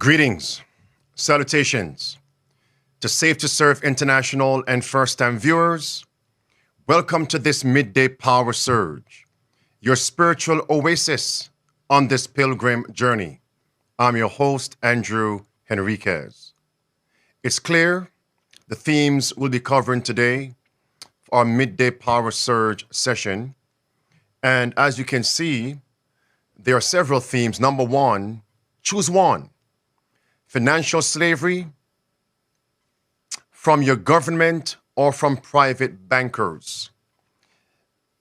Greetings, salutations to Safe to Serve International and first-time viewers. Welcome to this midday power surge, your spiritual oasis on this pilgrim journey. I'm your host, Andrew Henriquez. It's clear the themes we'll be covering today for our midday power surge session. And as you can see, there are several themes. Number one, choose one. Financial slavery from your government or from private bankers.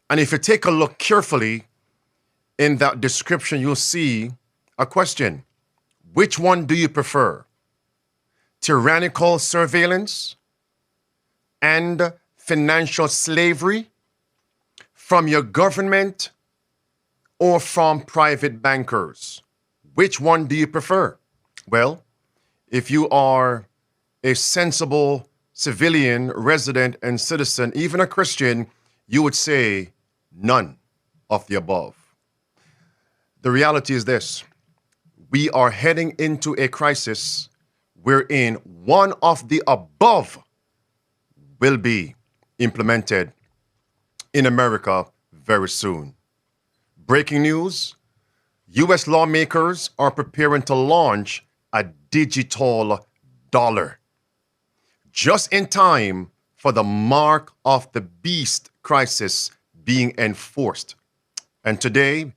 And if you take a look carefully in that description, you'll see a question. Which one do you prefer? Tyrannical surveillance and financial slavery from your government or from private bankers? Which one do you prefer? Well, if you are a sensible civilian, resident, and citizen, even a Christian, you would say none of the above. The reality is this. We are heading into a crisis wherein one of the above will be implemented in America very soon. Breaking news, U.S. lawmakers are preparing to launch a digital dollar, just in time for the mark of the beast crisis being enforced. And today,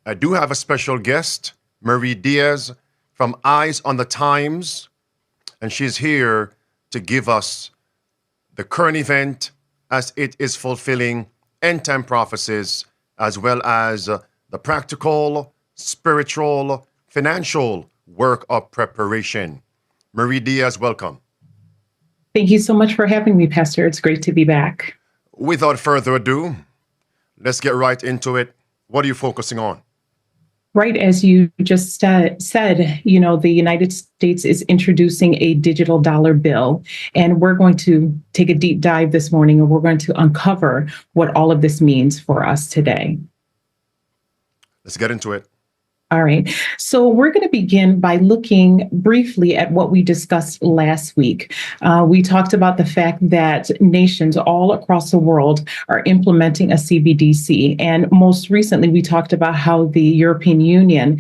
I do have a special guest, Marie Diaz from Eyes on the Times, and she's here to give us the current event as it is fulfilling end-time prophecies, as well as the practical, spiritual, financial work of preparation. Marie Diaz, welcome. Thank you so much for having me, Pastor. It's great to be back. Without further ado, let's get right into it. What are you focusing on? Right, as you just said, the United States is introducing a digital dollar bill, and we're going to take a deep dive this morning, and we're going to uncover what all of this means for us today. Let's get into it. All right. So we're going to begin by looking briefly at what we discussed last week. We talked about the fact that nations all across the world are implementing a CBDC. And most recently, we talked about how the European Union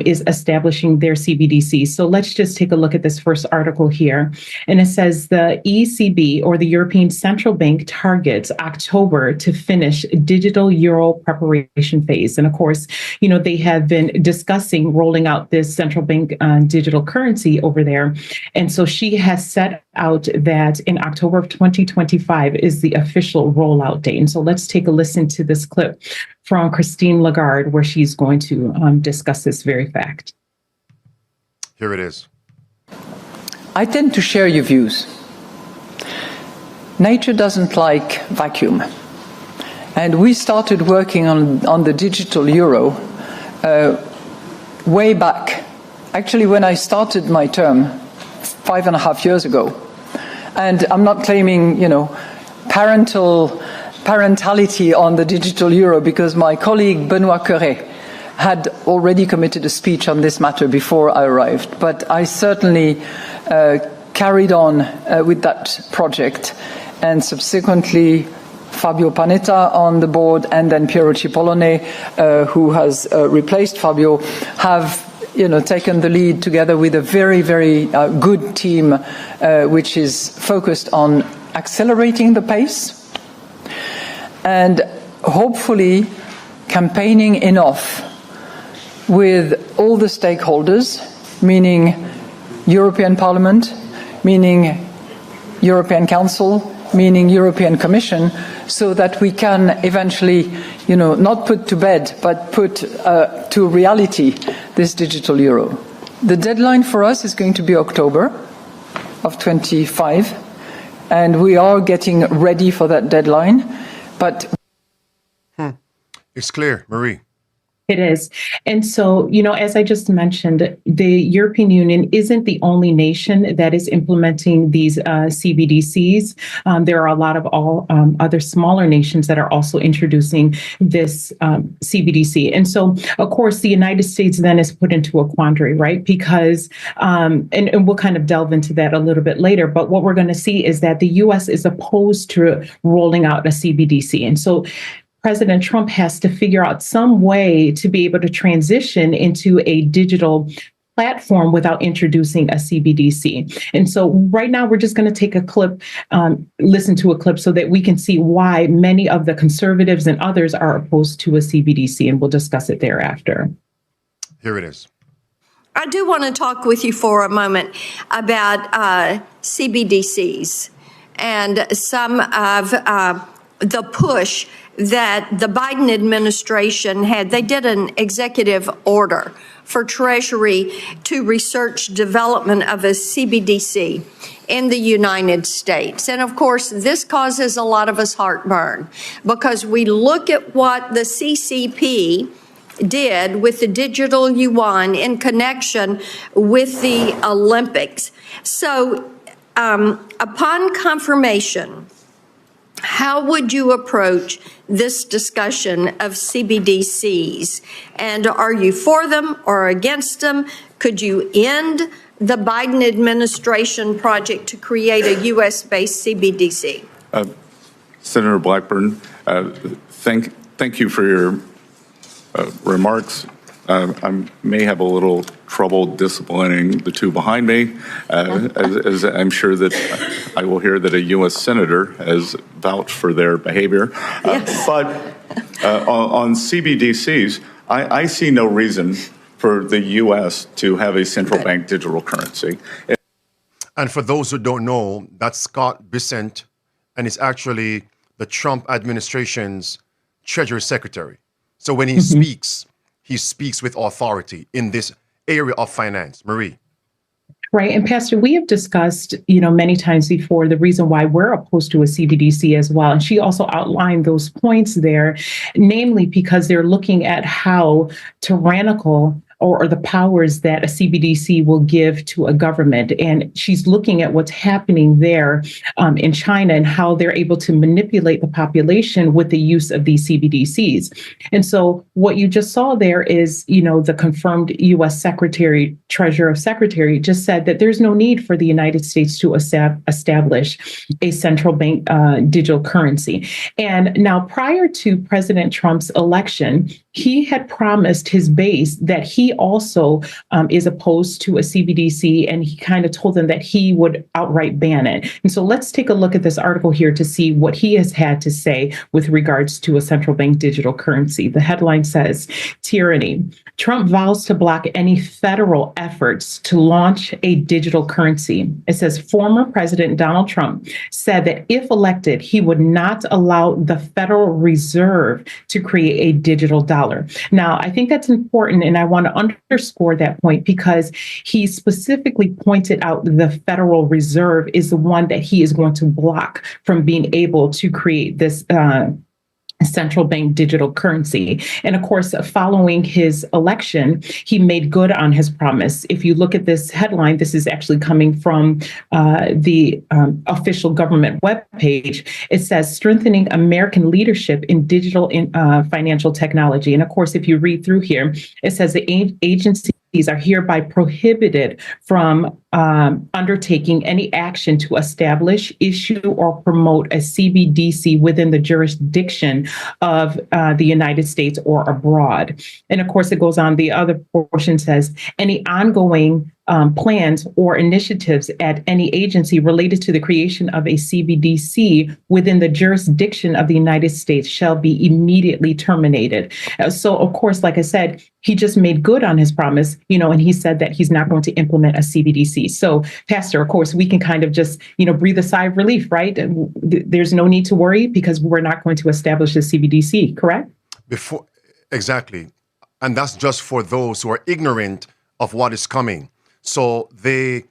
is establishing their CBDC. So let's just take a look at this first article here. And it says the ECB, or the European Central Bank, targets October to finish digital euro preparation phase. And of course, they have been discussing rolling out this central bank digital currency over there. And so she has set out that in October of 2025 is the official rollout date. And so let's take a listen to this clip from Christine Lagarde, where she's going to discuss this very fact. Here it is. I tend to share your views. Nature doesn't like vacuum. And we started working on the digital euro way back, actually when I started my term 5.5 years ago. And I'm not claiming, parentality on the digital euro, because my colleague Benoît Cœuré had already committed a speech on this matter before I arrived. But I certainly carried on with that project, and subsequently Fabio Panetta on the board, and then Piero Cipollone, who has replaced Fabio, have taken the lead together with a very, very good team, which is focused on accelerating the pace and hopefully campaigning enough with all the stakeholders, meaning European Parliament, meaning European Council, meaning European Commission, so that we can eventually, not put to bed, but put to reality this digital euro. The deadline for us is going to be October of 25, and we are getting ready for that deadline. But It's clear, Marie. It is. And so, as I just mentioned, the European Union isn't the only nation that is implementing these CBDCs. There are a lot of other smaller nations that are also introducing this CBDC. And so, of course, the United States then is put into a quandary, right? Because, and we'll kind of delve into that a little bit later, but what we're going to see is that the U.S. is opposed to rolling out a CBDC. And so President Trump has to figure out some way to be able to transition into a digital platform without introducing a CBDC. And so right now we're just going to take a clip, listen to a clip so that we can see why many of the conservatives and others are opposed to a CBDC, and we'll discuss it thereafter. Here it is. I do want to talk with you for a moment about CBDCs and some of the push that the Biden administration had. They did an executive order for Treasury to research development of a CBDC in the United States. And of course, this causes a lot of us heartburn because we look at what the CCP did with the digital yuan in connection with the Olympics. So upon confirmation, how would you approach this discussion of CBDCs? And are you for them or against them? Could you end the Biden administration project to create a U.S.-based CBDC? Senator Blackburn, thank you for your remarks. I may have a little trouble disciplining the two behind me, as I'm sure that I will hear that a U.S. Senator has vouched for their behavior. Yes. But on CBDCs, I see no reason for the U.S. to have a central bank digital currency. And for those who don't know, that's Scott Bessent, and he's actually the Trump administration's Treasury Secretary. So when he speaks with authority in this area of finance. Marie. Right. And Pastor, we have discussed, many times before the reason why we're opposed to a CBDC as well. And she also outlined those points there, namely because they're looking at how tyrannical or the powers that a CBDC will give to a government. And she's looking at what's happening there in China and how they're able to manipulate the population with the use of these CBDCs. And so what you just saw there is, the confirmed U.S. Treasurer of Secretary just said that there's no need for the United States to establish a central bank digital currency. And now prior to President Trump's election, he had promised his base that he also is opposed to a CBDC, and he kind of told them that he would outright ban it. And so let's take a look at this article here to see what he has had to say with regards to a central bank digital currency. The headline says, tyranny. Trump vows to block any federal efforts to launch a digital currency. It says former President Donald Trump said that if elected, he would not allow the Federal Reserve to create a digital dollar. Now, I think that's important, and I want to underscore that point because he specifically pointed out the Federal Reserve is the one that he is going to block from being able to create this central bank digital currency. And of course, following his election, he made good on his promise. If you look at this headline, this is actually coming from the official government webpage. It says, strengthening American leadership in digital financial technology. And of course, if you read through here, it says the agencies are hereby prohibited from undertaking any action to establish, issue, or promote a CBDC within the jurisdiction of the United States or abroad. And of course, it goes on. The other portion says any ongoing plans or initiatives at any agency related to the creation of a CBDC within the jurisdiction of the United States shall be immediately terminated. So, of course, like I said, he just made good on his promise, and he said that he's not going to implement a CBDC. So, Pastor, of course, we can kind of just, breathe a sigh of relief, right? There's no need to worry because we're not going to establish a CBDC, correct? Exactly. And that's just for those who are ignorant of what is coming. So they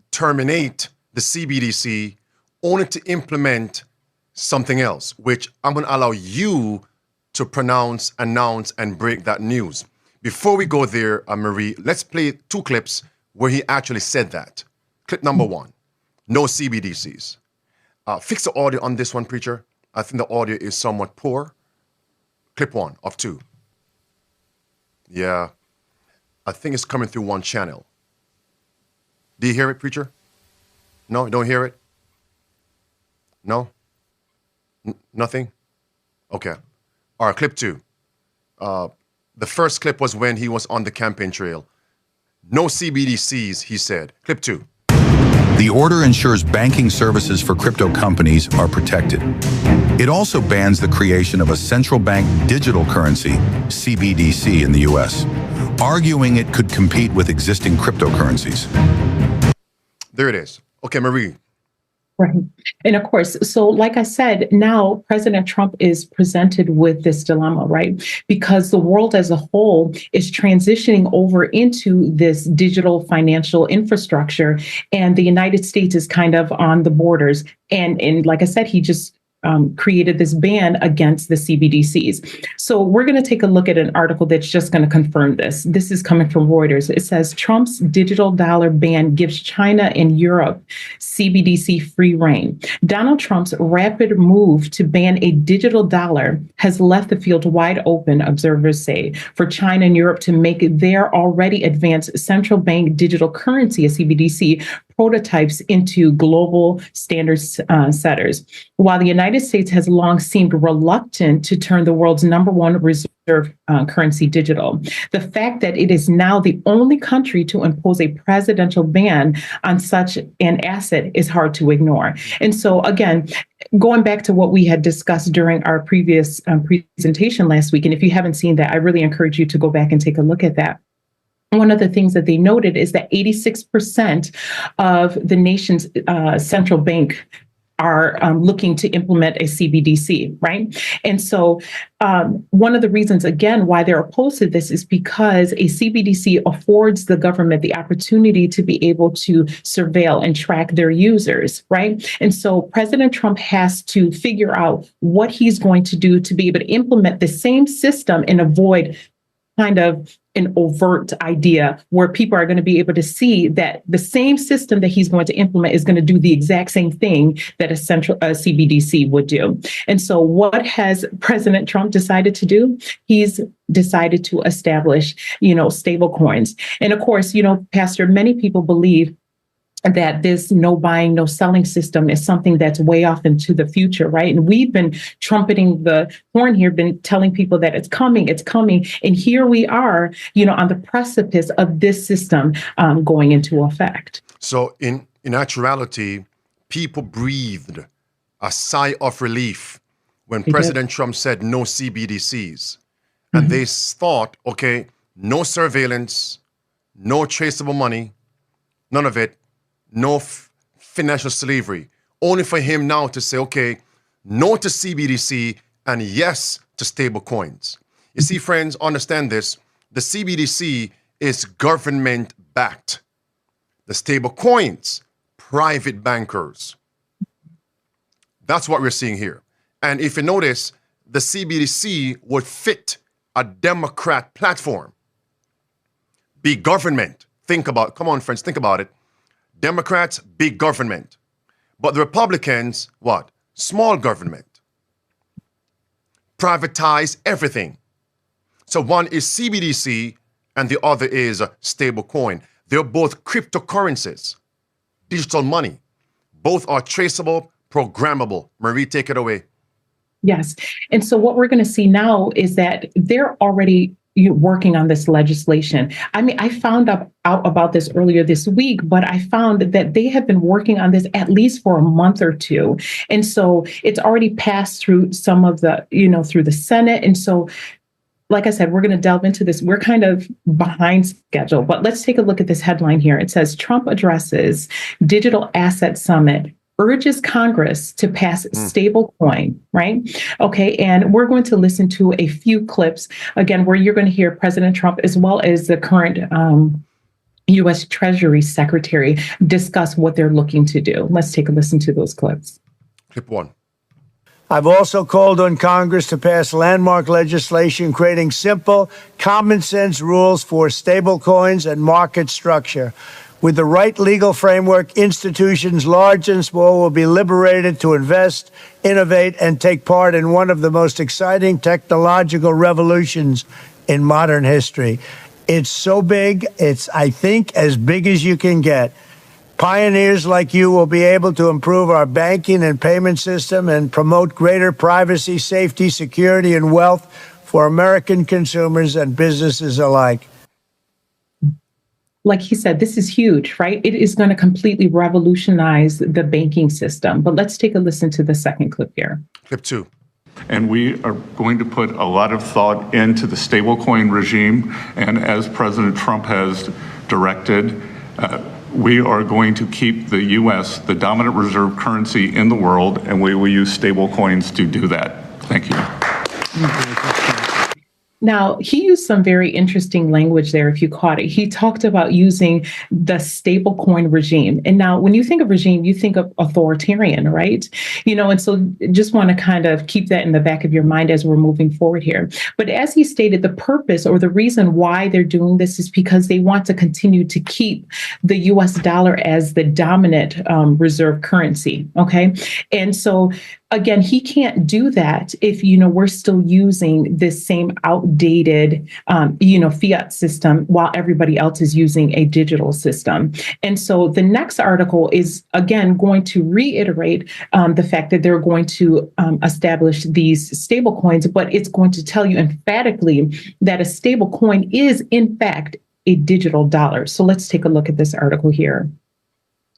terminate the CBDC only to implement something else, which I'm going to allow you to pronounce, announce, and break that news. Before we go there, Marie, let's play 2 clips where he actually said that. Clip number 1, no CBDCs. Fix the audio on this one, preacher. I think the audio is somewhat poor. Clip 1 of 2. Yeah, I think it's coming through one channel. Do you hear it, preacher? No, you don't hear it? No? Nothing? Okay. All right, clip 2. The first clip was when he was on the campaign trail. No CBDCs, he said. Clip 2. The order ensures banking services for crypto companies are protected. It also bans the creation of a central bank digital currency, CBDC, in the US, arguing it could compete with existing cryptocurrencies. There it is. Okay, Marie. Right. And of course, so like I said, now President Trump is presented with this dilemma, right? Because the world as a whole is transitioning over into this digital financial infrastructure, and the United States is kind of on the borders. And like I said, he just created this ban against the CBDCs. So we're going to take a look at an article that's just going to confirm this. This is coming from Reuters. It says Trump's digital dollar ban gives China and Europe CBDC free rein. Donald Trump's rapid move to ban a digital dollar has left the field wide open, observers say, for China and Europe to make their already advanced central bank digital currency, a CBDC, prototypes into global standards setters. While the United States has long seemed reluctant to turn the world's #1 reserve currency digital, the fact that it is now the only country to impose a presidential ban on such an asset is hard to ignore. And so, again, going back to what we had discussed during our previous presentation last week, and if you haven't seen that, I really encourage you to go back and take a look at that. One of the things that they noted is that 86% of the nation's central bank are looking to implement a CBDC, right? And so one of the reasons, again, why they're opposed to this is because a CBDC affords the government the opportunity to be able to surveil and track their users, right? And so President Trump has to figure out what he's going to do to be able to implement the same system and avoid kind of an overt idea where people are going to be able to see that the same system that he's going to implement is going to do the exact same thing that a CBDC would do. And so what has President Trump decided to do? He's decided to establish, stable coins. And of course, Pastor, many people believe that this no buying, no selling system is something that's way off into the future, right? And we've been trumpeting the horn here, been telling people that it's coming. And here we are, on the precipice of this system going into effect. So in actuality, people breathed a sigh of relief when President Trump said no CBDCs. And they thought, okay, no surveillance, no traceable money, none of it. No financial slavery, only for him now to say, okay, no to CBDC and yes to stable coins. You see, friends, understand this. The CBDC is government backed. The stable coins, private bankers. That's what we're seeing here. And if you notice, the CBDC would fit a Democrat platform. Big government. Come on, friends, think about it. Democrats, big government. But the Republicans, what? Small government. Privatize everything. So one is CBDC and the other is a stable coin. They're both cryptocurrencies, digital money. Both are traceable, programmable. Marie, take it away. Yes. And so what we're going to see now is that they're already working on this legislation. I mean, I found out about this earlier this week, but I found that they have been working on this at least for a month or two. And so it's already passed through some of the, through the Senate. And so, like I said, we're going to delve into this. We're kind of behind schedule, but let's take a look at this headline here. It says Trump addresses Digital Asset Summit, urges Congress to pass stablecoin, right? Okay, and we're going to listen to a few clips, again, where you're going to hear President Trump as well as the current U.S. Treasury Secretary discuss what they're looking to do. Let's take a listen to those clips. Clip 1. I've also called on Congress to pass landmark legislation creating simple, common sense rules for stablecoins and market structure. With the right legal framework, institutions large and small will be liberated to invest, innovate, and take part in one of the most exciting technological revolutions in modern history. It's so big, it's, I think, as big as you can get. Pioneers like you will be able to improve our banking and payment system and promote greater privacy, safety, security, and wealth for American consumers and businesses alike. Like he said, this is huge, right? It is going to completely revolutionize the banking system. But let's take a listen to the second clip here. Clip 2. And we are going to put a lot of thought into the stablecoin regime. And as President Trump has directed, we are going to keep the U.S. the dominant reserve currency in the world, and we will use stablecoins to do that. Thank you. Now, he used some very interesting language there, if you caught it. He talked about using the stablecoin regime. And now, when you think of regime, you think of authoritarian, right? And so just want to kind of keep that in the back of your mind as we're moving forward here. But as he stated, the purpose or the reason why they're doing this is because they want to continue to keep the U.S. dollar as the dominant reserve currency, okay? And so again, he can't do that if, we're still using this same outdated, fiat system while everybody else is using a digital system. And so the next article is, again, going to reiterate the fact that they're going to establish these stable coins, but it's going to tell you emphatically that a stable coin is, in fact, a digital dollar. So let's take a look at this article here.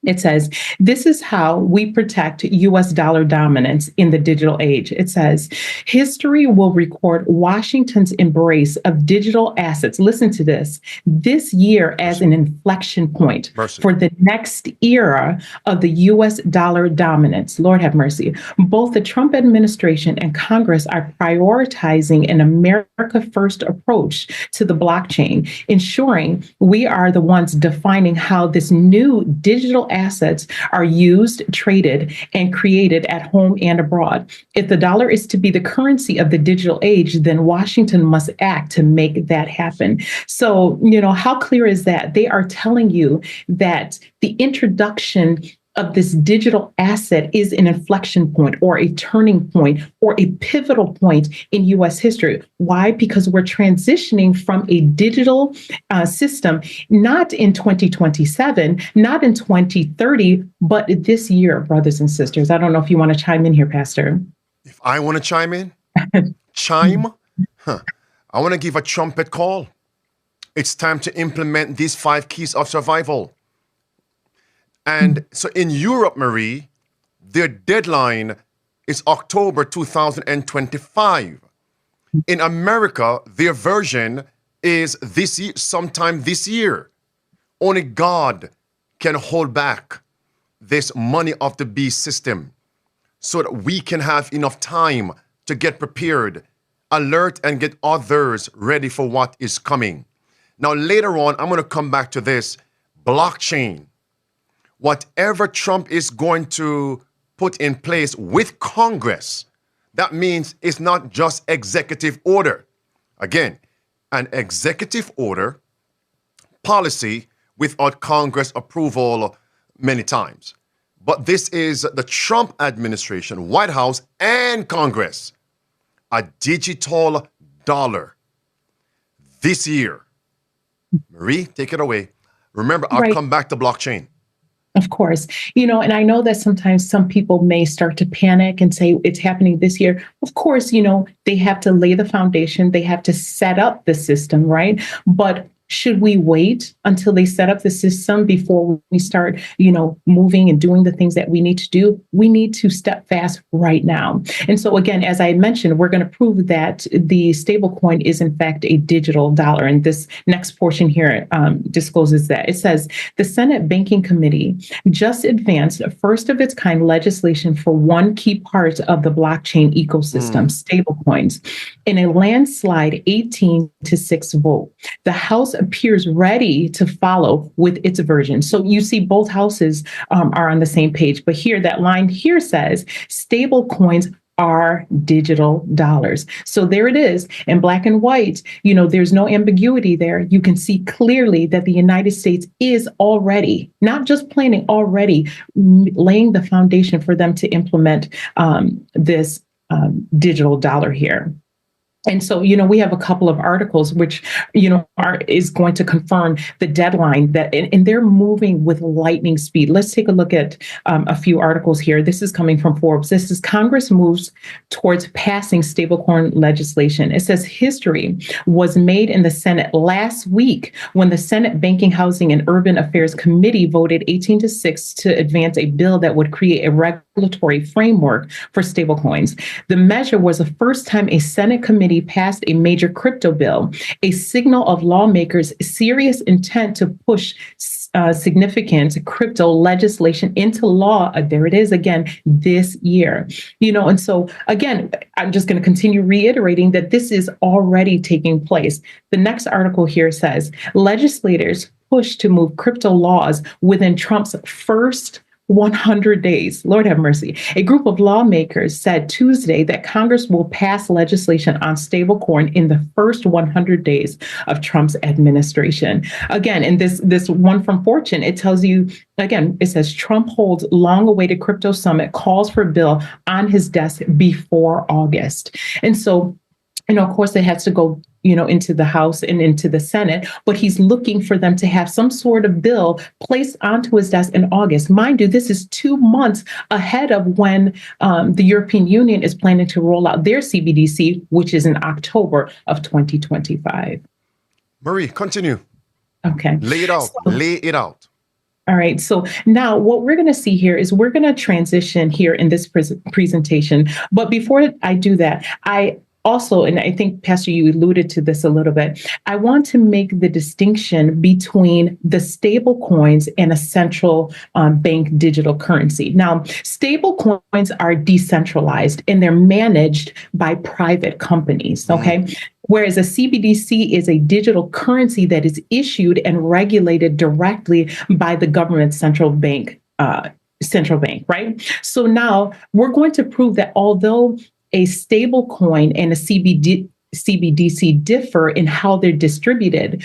It says, this is how we protect U.S. dollar dominance in the digital age. It says, history will record Washington's embrace of digital assets. Listen to this year as an inflection point for the next era of the U.S. dollar dominance. Lord have mercy. Both the Trump administration and Congress are prioritizing an America First approach to the blockchain, ensuring we are the ones defining how this new digital assets are used, traded, and created at home and abroad. If the dollar is to be the currency of the digital age, then Washington must act to make that happen. So, how clear is that? They are telling you that the introduction of this digital asset is an inflection point or a turning point or a pivotal point in U.S. history. Why? Because we're transitioning from a digital system, not in 2027, not in 2030, but this year, brothers and sisters. I don't know if you want to chime in here, Pastor. If I want to chime in, I want to give a trumpet call. It's time to implement these 5 keys of survival. And so in Europe, Marie, their deadline is October 2025. In America, their version is this year, sometime this year. Only God can hold back this money of the beast system so that we can have enough time to get prepared, alert, and get others ready for what is coming. Now, later on, I'm going to come back to this blockchain. Whatever Trump is going to put in place with Congress, that means it's not just executive order. Again, an executive order policy without Congress approval many times. But this is the Trump administration, White House, and Congress. A digital dollar this year. Marie, take it away. Remember, I'll come back to blockchain. Of course, and I know that sometimes some people may start to panic and say it's happening this year. Of course, they have to lay the foundation. They have to set up the system, right? But should we wait until they set up the system before we start, moving and doing the things that we need to do? We need to step fast right now. And so again, as I mentioned, we're going to prove that the stablecoin is in fact a digital dollar. And this next portion here discloses that. It says the Senate Banking Committee just advanced a first of its kind legislation for one key part of the blockchain ecosystem, stablecoins, in a landslide 18-6 vote. The House appears ready to follow with its version. So you see both houses are on the same page. But here, that line here says stable coins our digital dollars. So there it is in black and white. There's no ambiguity there. You can see clearly that the United States is already, not just planning, already laying the foundation for them to implement this digital dollar here. And so, we have a couple of articles which, is going to confirm the deadline that, and they're moving with lightning speed. Let's take a look at a few articles here. This is coming from Forbes. This is Congress moves towards passing stablecoin legislation. It says history was made in the Senate last week when the Senate Banking, Housing, and Urban Affairs Committee voted 18-6 to advance a bill that would create a regulatory framework for stablecoins. The measure was the first time a Senate committee passed a major crypto bill, a signal of lawmakers' serious intent to push significant crypto legislation into law. There it is again this year. And so again, I'm just going to continue reiterating that this is already taking place. The next article here says legislators push to move crypto laws within Trump's first 100 days. Lord have mercy. A group of lawmakers said Tuesday that Congress will pass legislation on stablecoin in the first 100 days of Trump's administration. Again, in this one from Fortune, it tells you, again, it says Trump holds long-awaited crypto summit, calls for bill on his desk before August. And so, of course, it has to go into the House and into the Senate, but he's looking for them to have some sort of bill placed onto his desk in August. Mind you, this is 2 months ahead of when the European Union is planning to roll out their CBDC, which is in October of 2025. Marie, continue. Okay. Lay it out. Lay it out. All right. So now what we're going to see here is we're going to transition here in this presentation. But before I do that, also, and I think, Pastor, you alluded to this a little bit, I want to make the distinction between the stable coins and a central bank digital currency. Now, stable coins are decentralized and they're managed by private companies, okay? Whereas a CBDC is a digital currency that is issued and regulated directly by the government's central bank, right? So now we're going to prove that although a stable coin and a CBDC differ in how they're distributed,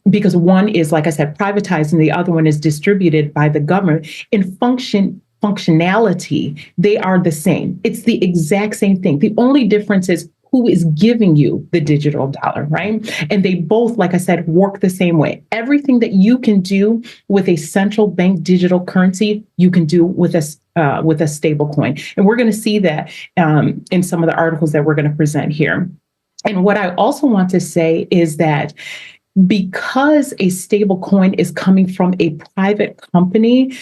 because one is, like I said, privatized and the other one is distributed by the government. In functionality, they are the same. It's the exact same thing. The only difference is who is giving you the digital dollar, right? And they both, like I said, work the same way. Everything that you can do with a central bank digital currency, you can do with a stable coin. And we're going to see that in some of the articles that we're going to present here. And what I also want to say is that because a stable coin is coming from a private company,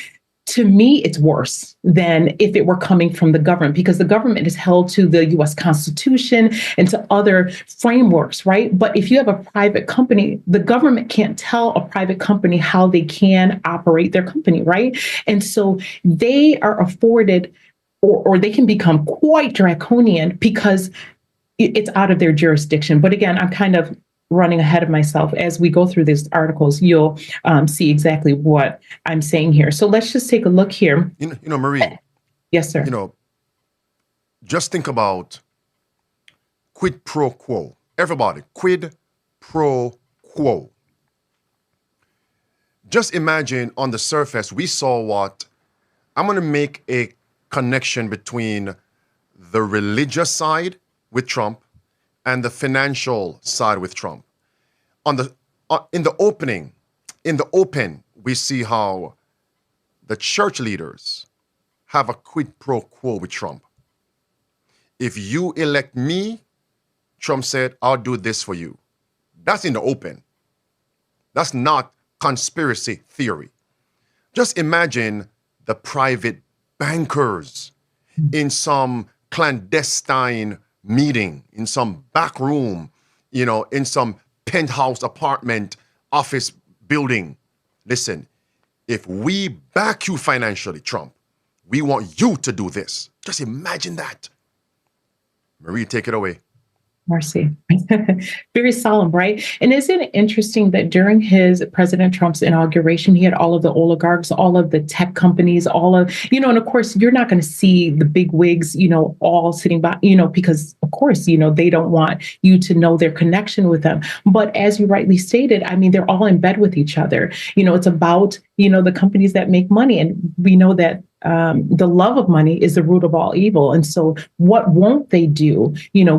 to me, it's worse than if it were coming from the government, because the government is held to the U.S. Constitution and to other frameworks, right? But if you have a private company, the government can't tell a private company how they can operate their company, right? And so they are afforded, or they can become quite draconian because it's out of their jurisdiction. But again, I'm kind of running ahead of myself. As we go through these articles, you'll see exactly what I'm saying here. So let's just take a look here. Marie. Yes, sir. Just think about quid pro quo. Everybody, quid pro quo. Just imagine on the surface, we saw what, I'm going to make a connection between the religious side with Trump and the financial side with Trump. In the open, we see how the church leaders have a quid pro quo with Trump. If you elect me, Trump said, I'll do this for you. That's in the open. That's not conspiracy theory. Just imagine the private bankers in some clandestine meeting, in some back room, in some penthouse apartment office building. Listen, if we back you financially, Trump, we want you to do this. Just imagine that. Marie, take it away. Mercy. Very solemn, right? And isn't it interesting that during President Trump's inauguration, he had all of the oligarchs, all of the tech companies, all of, and of course, you're not going to see the big wigs, all sitting by, because of course, they don't want you to know their connection with them. But as you rightly stated, I mean, they're all in bed with each other. It's about, the companies that make money. And we know that the love of money is the root of all evil. And so what won't they do,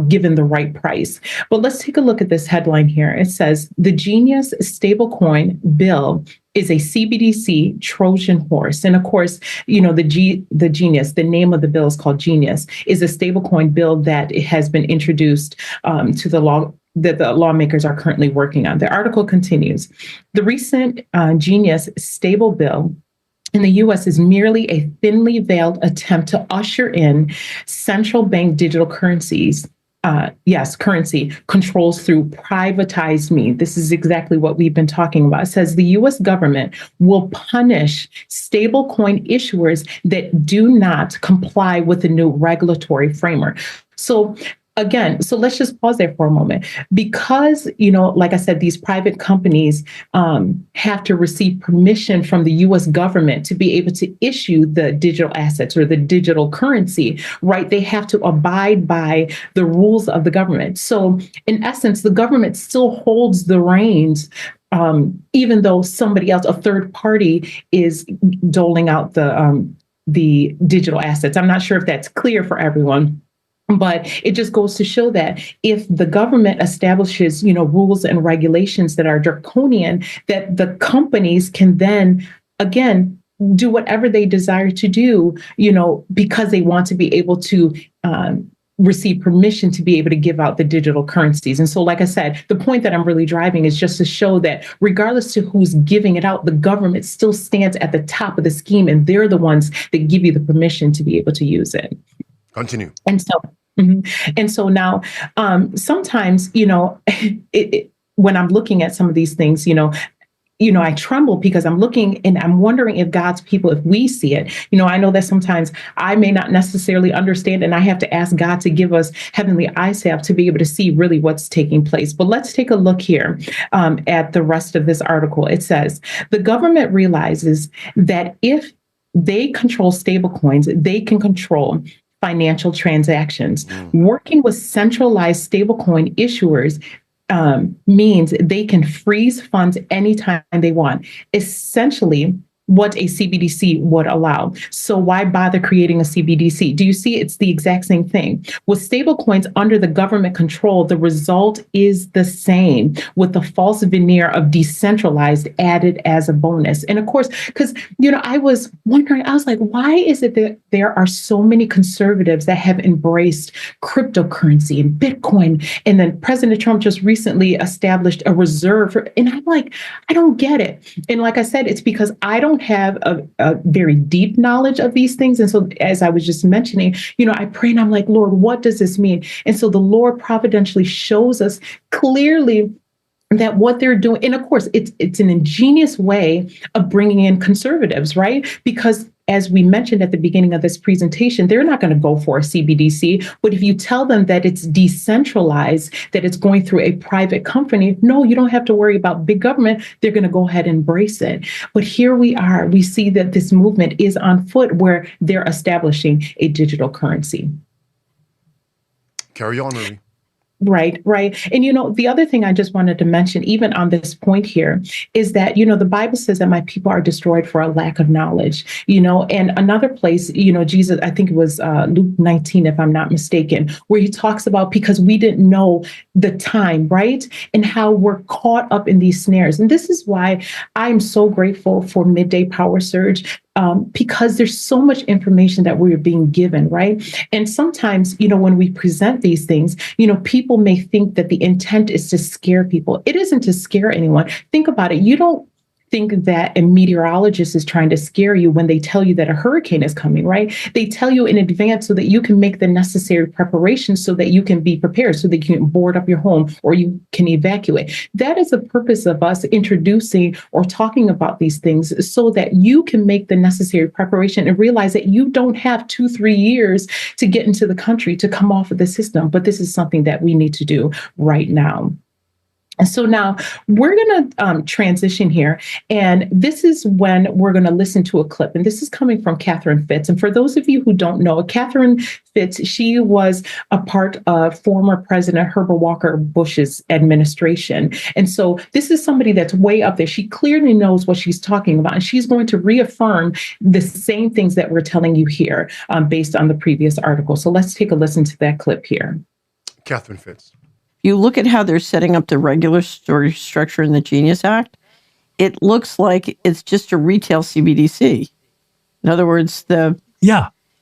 given the right price? But let's take a look at this headline here. It says, the Genius stablecoin bill is a CBDC Trojan horse. And of course, the Genius, the name of the bill is called Genius, is a stablecoin bill that has been introduced to the law that the lawmakers are currently working on. The article continues, the recent Genius stable bill in the U.S. is merely a thinly veiled attempt to usher in central bank digital currencies. Currency controls through privatized means. This is exactly what we've been talking about. It says the U.S. government will punish stablecoin issuers that do not comply with the new regulatory framework. So let's just pause there for a moment, because, like I said, these private companies have to receive permission from the U.S. government to be able to issue the digital assets or the digital currency, right? They have to abide by the rules of the government. So in essence, the government still holds the reins, even though somebody else, a third party, is doling out the digital assets. I'm not sure if that's clear for everyone. But it just goes to show that if the government establishes, rules and regulations that are draconian, that the companies can then, again, do whatever they desire to do, because they want to be able to receive permission to be able to give out the digital currencies. And so, like I said, the point that I'm really driving is just to show that regardless to who's giving it out, the government still stands at the top of the scheme, and they're the ones that give you the permission to be able to use it. Continue. And so, and so now, sometimes, when I'm looking at some of these things, I tremble because I'm looking and I'm wondering if God's people, if we see it, I know that sometimes I may not necessarily understand, and I have to ask God to give us heavenly eyesight to be able to see really what's taking place. But let's take a look here at the rest of this article. It says, the government realizes that if they control stablecoins, they can control financial transactions. Working with centralized stablecoin issuers means they can freeze funds anytime they want. Essentially, what a CBDC would allow. So why bother creating a CBDC? Do you see it's the exact same thing? With stablecoins under the government control, the result is the same, with the false veneer of decentralized added as a bonus. And of course, because, I was wondering, I was like, why is it that there are so many conservatives that have embraced cryptocurrency and Bitcoin? And then President Trump just recently established a reserve and I'm like, I don't get it. And like I said, it's because I don't have a very deep knowledge of these things. And so as I was just mentioning, I pray and I'm like, Lord, what does this mean? And so the Lord providentially shows us clearly that what they're doing, and of course, it's an ingenious way of bringing in conservatives, right? Because as we mentioned at the beginning of this presentation, they're not going to go for a CBDC. But if you tell them that it's decentralized, that it's going through a private company, no, you don't have to worry about big government. They're going to go ahead and embrace it. But here we are. We see that this movement is on foot where they're establishing a digital currency. Carry on, Marie. Right. And, the other thing I just wanted to mention, even on this point here, is that, the Bible says that my people are destroyed for a lack of knowledge, and another place, Jesus, I think it was Luke 19, if I'm not mistaken, where he talks about because we didn't know the time, right? And how we're caught up in these snares. And this is why I'm so grateful for Midday Power Surge. Because there's so much information that we're being given, right? And sometimes, when we present these things, people may think that the intent is to scare people. It isn't to scare anyone. Think about it. You don't think that a meteorologist is trying to scare you when they tell you that a hurricane is coming, right? They tell you in advance so that you can make the necessary preparations so that you can be prepared, so that you can board up your home or you can evacuate. That is the purpose of us introducing or talking about these things, so that you can make the necessary preparation and realize that you don't have 2-3 years to get into the country to come off of the system. But this is something that we need to do right now. And so now we're going to transition here. And this is when we're going to listen to a clip. And this is coming from Catherine Fitts. And for those of you who don't know, Catherine Fitts, she was a part of former President Herbert Walker Bush's administration. And so this is somebody that's way up there. She clearly knows what she's talking about. And she's going to reaffirm the same things that we're telling you here based on the previous article. So let's take a listen to that clip here. Catherine Fitts. You look at how they're setting up the regulatory structure in the Genius Act, it looks like it's just a retail CBDC. In other words, but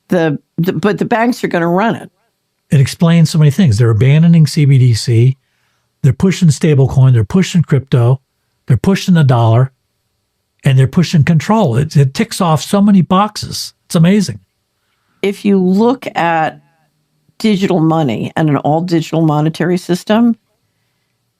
the banks are going to run it. It explains so many things. They're abandoning CBDC. They're pushing stablecoin. They're pushing crypto. They're pushing the dollar. And they're pushing control. It ticks off so many boxes. It's amazing. If you look at digital money and an all digital monetary system,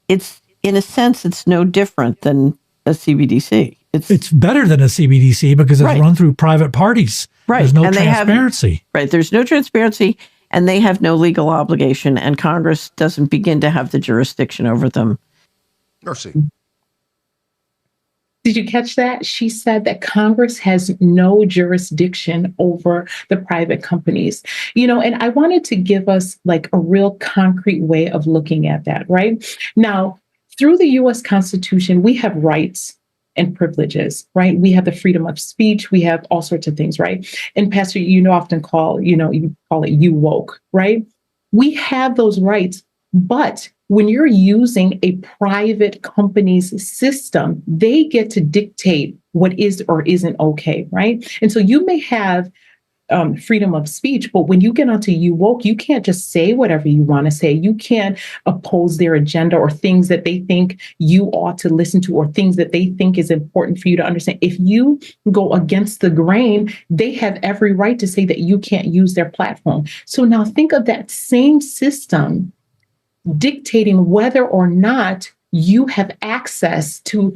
it's, in a sense, it's no different than a CBDC. It's better than a CBDC because it's run through private parties. Right. There's no transparency. There's no transparency, and they have no legal obligation, and Congress doesn't begin to have the jurisdiction over them. Mercy. Did you catch that? She said that Congress has no jurisdiction over the private companies. And I wanted to give us like a real concrete way of looking at that, right? Now, through the U.S. Constitution, we have rights and privileges, right? We have the freedom of speech. We have all sorts of things, right? And Pastor, often call, you call it you woke, right? We have those rights, but when you're using a private company's system, they get to dictate what is or isn't okay, right? And so you may have freedom of speech, but when you get onto you woke, you can't just say whatever you want to say. You can't oppose their agenda or things that they think you ought to listen to or things that they think is important for you to understand. If you go against the grain, they have every right to say that you can't use their platform. So now think of that same system dictating whether or not you have access to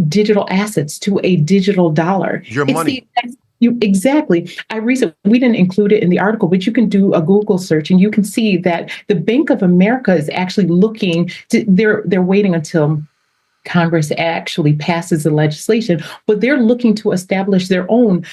digital assets, to a digital dollar. Your money. Exactly. We didn't include it in the article, but you can do a Google search and you can see that the Bank of America is actually looking to, they're waiting until Congress actually passes the legislation, but they're looking to establish their own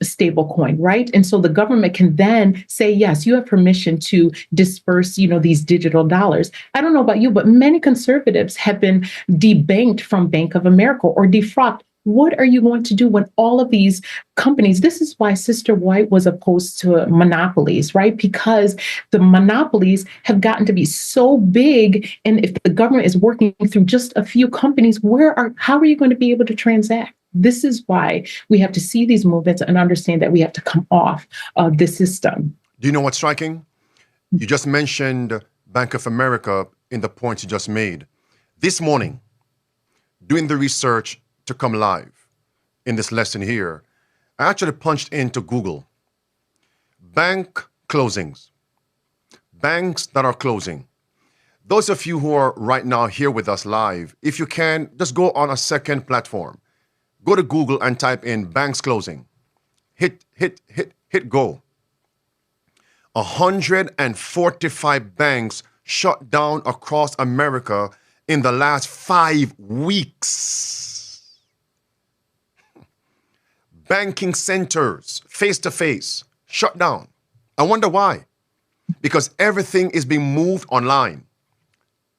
stable coin, right? And so the government can then say, yes, you have permission to disperse, these digital dollars. I don't know about you, but many conservatives have been debanked from Bank of America or defrocked. What are you going to do when all of these companies, this is why Sister White was opposed to monopolies, right? Because the monopolies have gotten to be so big. And if the government is working through just a few companies, how are you going to be able to transact? This is why we have to see these movements and understand that we have to come off of the system. Do you know what's striking? You just mentioned Bank of America in the points you just made. This morning, doing the research to come live in this lesson here, I actually punched into Google bank closings, banks that are closing. Those of you who are right now here with us live, if you can, just go on a second platform. Go to Google and type in banks closing. Hit go. 145 banks shut down across America in the last 5 weeks. Banking centers, face-to-face, shut down. I wonder why. Because everything is being moved online,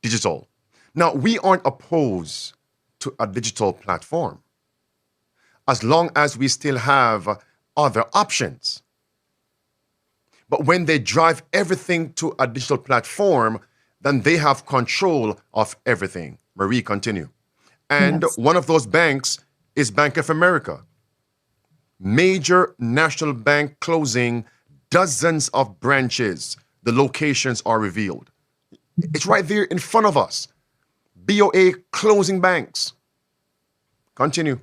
digital. Now, we aren't opposed to a digital platform, as long as we still have other options. But when they drive everything to a digital platform, then they have control of everything. Marie, continue. And one of those banks is Bank of America. Major national bank closing, dozens of branches. The locations are revealed. It's right there in front of us. BOA closing banks. Continue.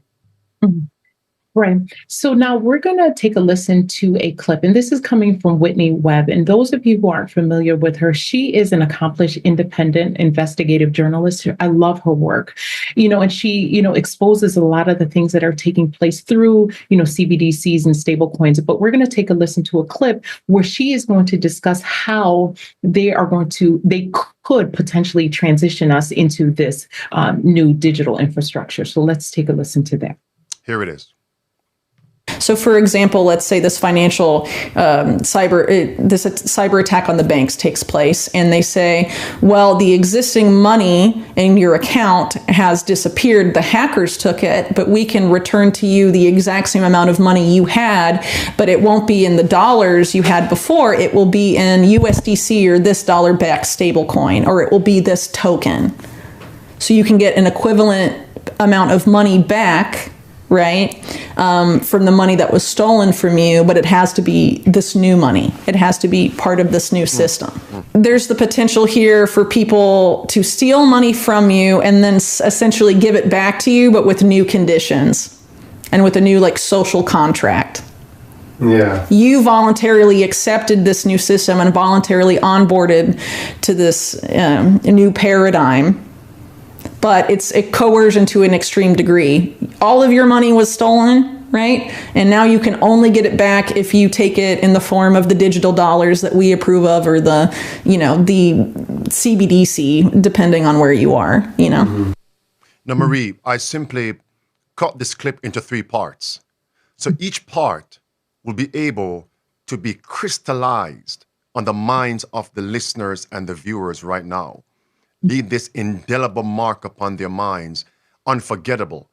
Right. So now we're going to take a listen to a clip, and this is coming from Whitney Webb. And those of you who aren't familiar with her, she is an accomplished independent investigative journalist. I love her work, and she, exposes a lot of the things that are taking place through, CBDCs and stablecoins. But we're going to take a listen to a clip where she is going to discuss how they could potentially transition us into this new digital infrastructure. So let's take a listen to that. Here it is. So, for example, let's say this financial cyber attack on the banks takes place, and they say, well, the existing money in your account has disappeared. The hackers took it, but we can return to you the exact same amount of money you had, but it won't be in the dollars you had before. It will be in USDC or this dollar-backed stablecoin, or it will be this token. So you can get an equivalent amount of money back, right, from the money that was stolen from you, but it has to be this new money. It has to be part of this new system. There's the potential here for people to steal money from you and then essentially give it back to you, but with new conditions and with a new social contract. Yeah. You voluntarily accepted this new system and voluntarily onboarded to this new paradigm. But it's a coercion to an extreme degree. All of your money was stolen, right? And now you can only get it back if you take it in the form of the digital dollars that we approve of, or the CBDC, depending on where you are, Now, Marie, I simply cut this clip into 3 parts. So each part will be able to be crystallized on the minds of the listeners and the viewers right now. Leave this indelible mark upon their minds, unforgettable.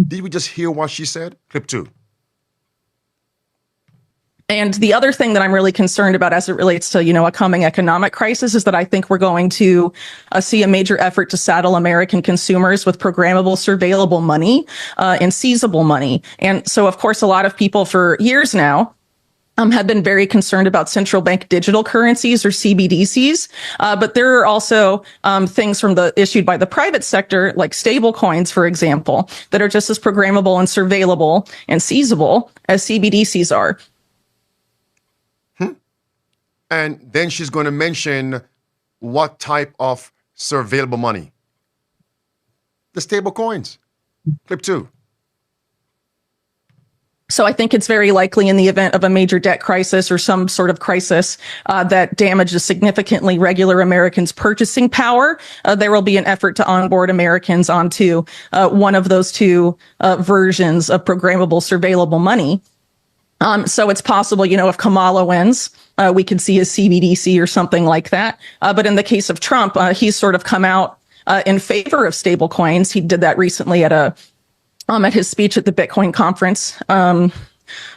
Did we just hear what she said? Clip 2. And the other thing that I'm really concerned about as it relates to, a coming economic crisis is that I think we're going to see a major effort to saddle American consumers with programmable, surveillable money and seizable money. And so, of course, a lot of people for years now have been very concerned about central bank digital currencies, or CBDCs. But there are also things issued by the private sector, like stable coins, for example, that are just as programmable and surveillable and seizable as CBDCs are. And then she's going to mention what type of surveillable money? The stable coins. Clip 2. So I think it's very likely in the event of a major debt crisis or some sort of crisis that damages significantly regular Americans' purchasing power, there will be an effort to onboard Americans onto one of those 2 versions of programmable, surveillable money. So it's possible, if Kamala wins, we could see a CBDC or something like that. But in the case of Trump, he's sort of come out in favor of stable coins. He did that recently at his speech at the Bitcoin conference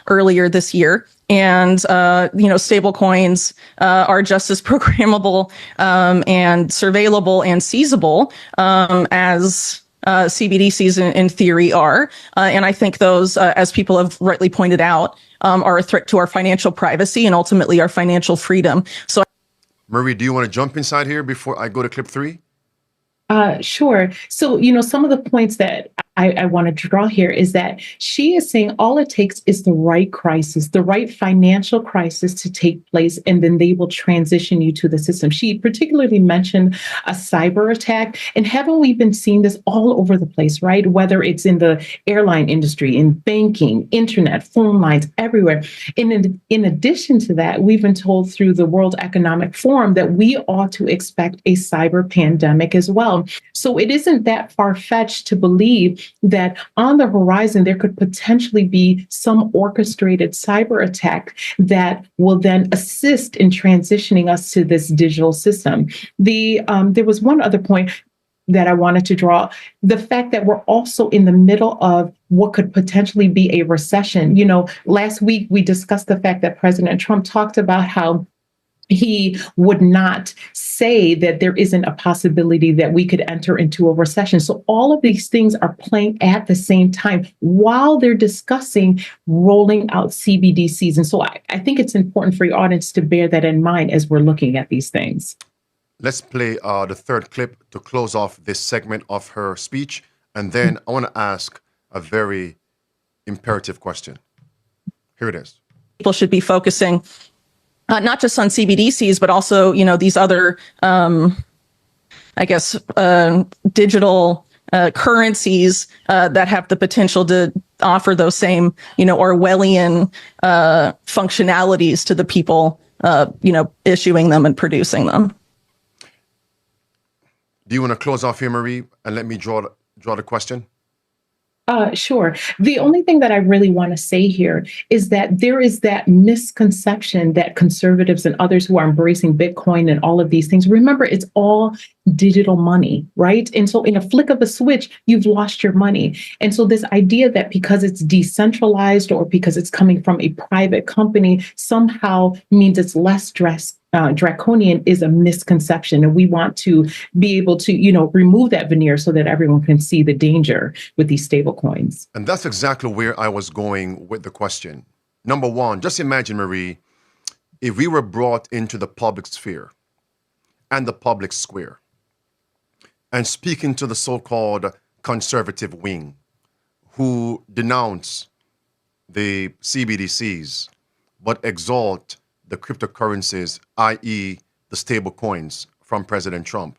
earlier this year. And, stable coins are just as programmable and surveillable and seizable as CBDCs in theory are. And I think those, as people have rightly pointed out, are a threat to our financial privacy and ultimately our financial freedom. So, Marie, do you want to jump inside here before I go to clip 3? Sure. So, some of the points that I wanted to draw here is that she is saying all it takes is the right crisis, the right financial crisis to take place, and then they will transition you to the system. She particularly mentioned a cyber attack, and haven't we been seeing this all over the place, right? Whether it's in the airline industry, in banking, internet, phone lines, everywhere. And in addition to that, we've been told through the World Economic Forum that we ought to expect a cyber pandemic as well. So it isn't that far-fetched to believe that on the horizon, there could potentially be some orchestrated cyber attack that will then assist in transitioning us to this digital system. There was one other point that I wanted to draw, the fact that we're also in the middle of what could potentially be a recession. Last week we discussed the fact that President Trump talked about how he would not say that there isn't a possibility that we could enter into a recession. So all of these things are playing at the same time while they're discussing rolling out CBDCs. And so I think it's important for your audience to bear that in mind as we're looking at these things. Let's play the 3rd clip to close off this segment of her speech. And then I want to ask a very imperative question. Here it is. People should be focusing not just on CBDCs, but also, these other, digital currencies that have the potential to offer those same, Orwellian functionalities to the people, issuing them and producing them. Do you want to close off here, Marie, and let me draw the question? Sure. The only thing that I really want to say here is that there is that misconception that conservatives and others who are embracing Bitcoin and all of these things, remember, it's all digital money, right? And so in a flick of a switch, you've lost your money. And so this idea that because it's decentralized or because it's coming from a private company somehow means it's less draconian is a misconception. And we want to be able to, remove that veneer so that everyone can see the danger with these stable coins. And that's exactly where I was going with the question. Number one, just imagine, Marie, if we were brought into the public sphere and the public square and speaking to the so-called conservative wing who denounce the CBDCs but exalt the cryptocurrencies, i.e. the stable coins from President Trump,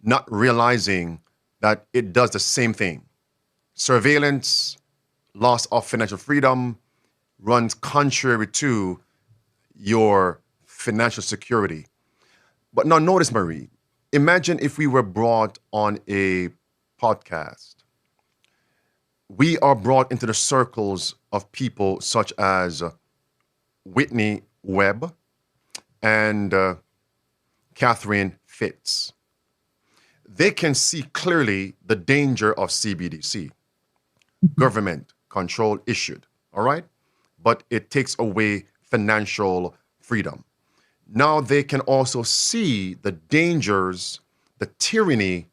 not realizing that it does the same thing. Surveillance, loss of financial freedom runs contrary to your financial security. But now notice, Marie, imagine if we were brought on a podcast. We are brought into the circles of people such as Whitney Webb and Catherine Fitz. They can see clearly the danger of CBDC, government control issued, all right? But it takes away financial freedom. Now they can also see the dangers, the tyranny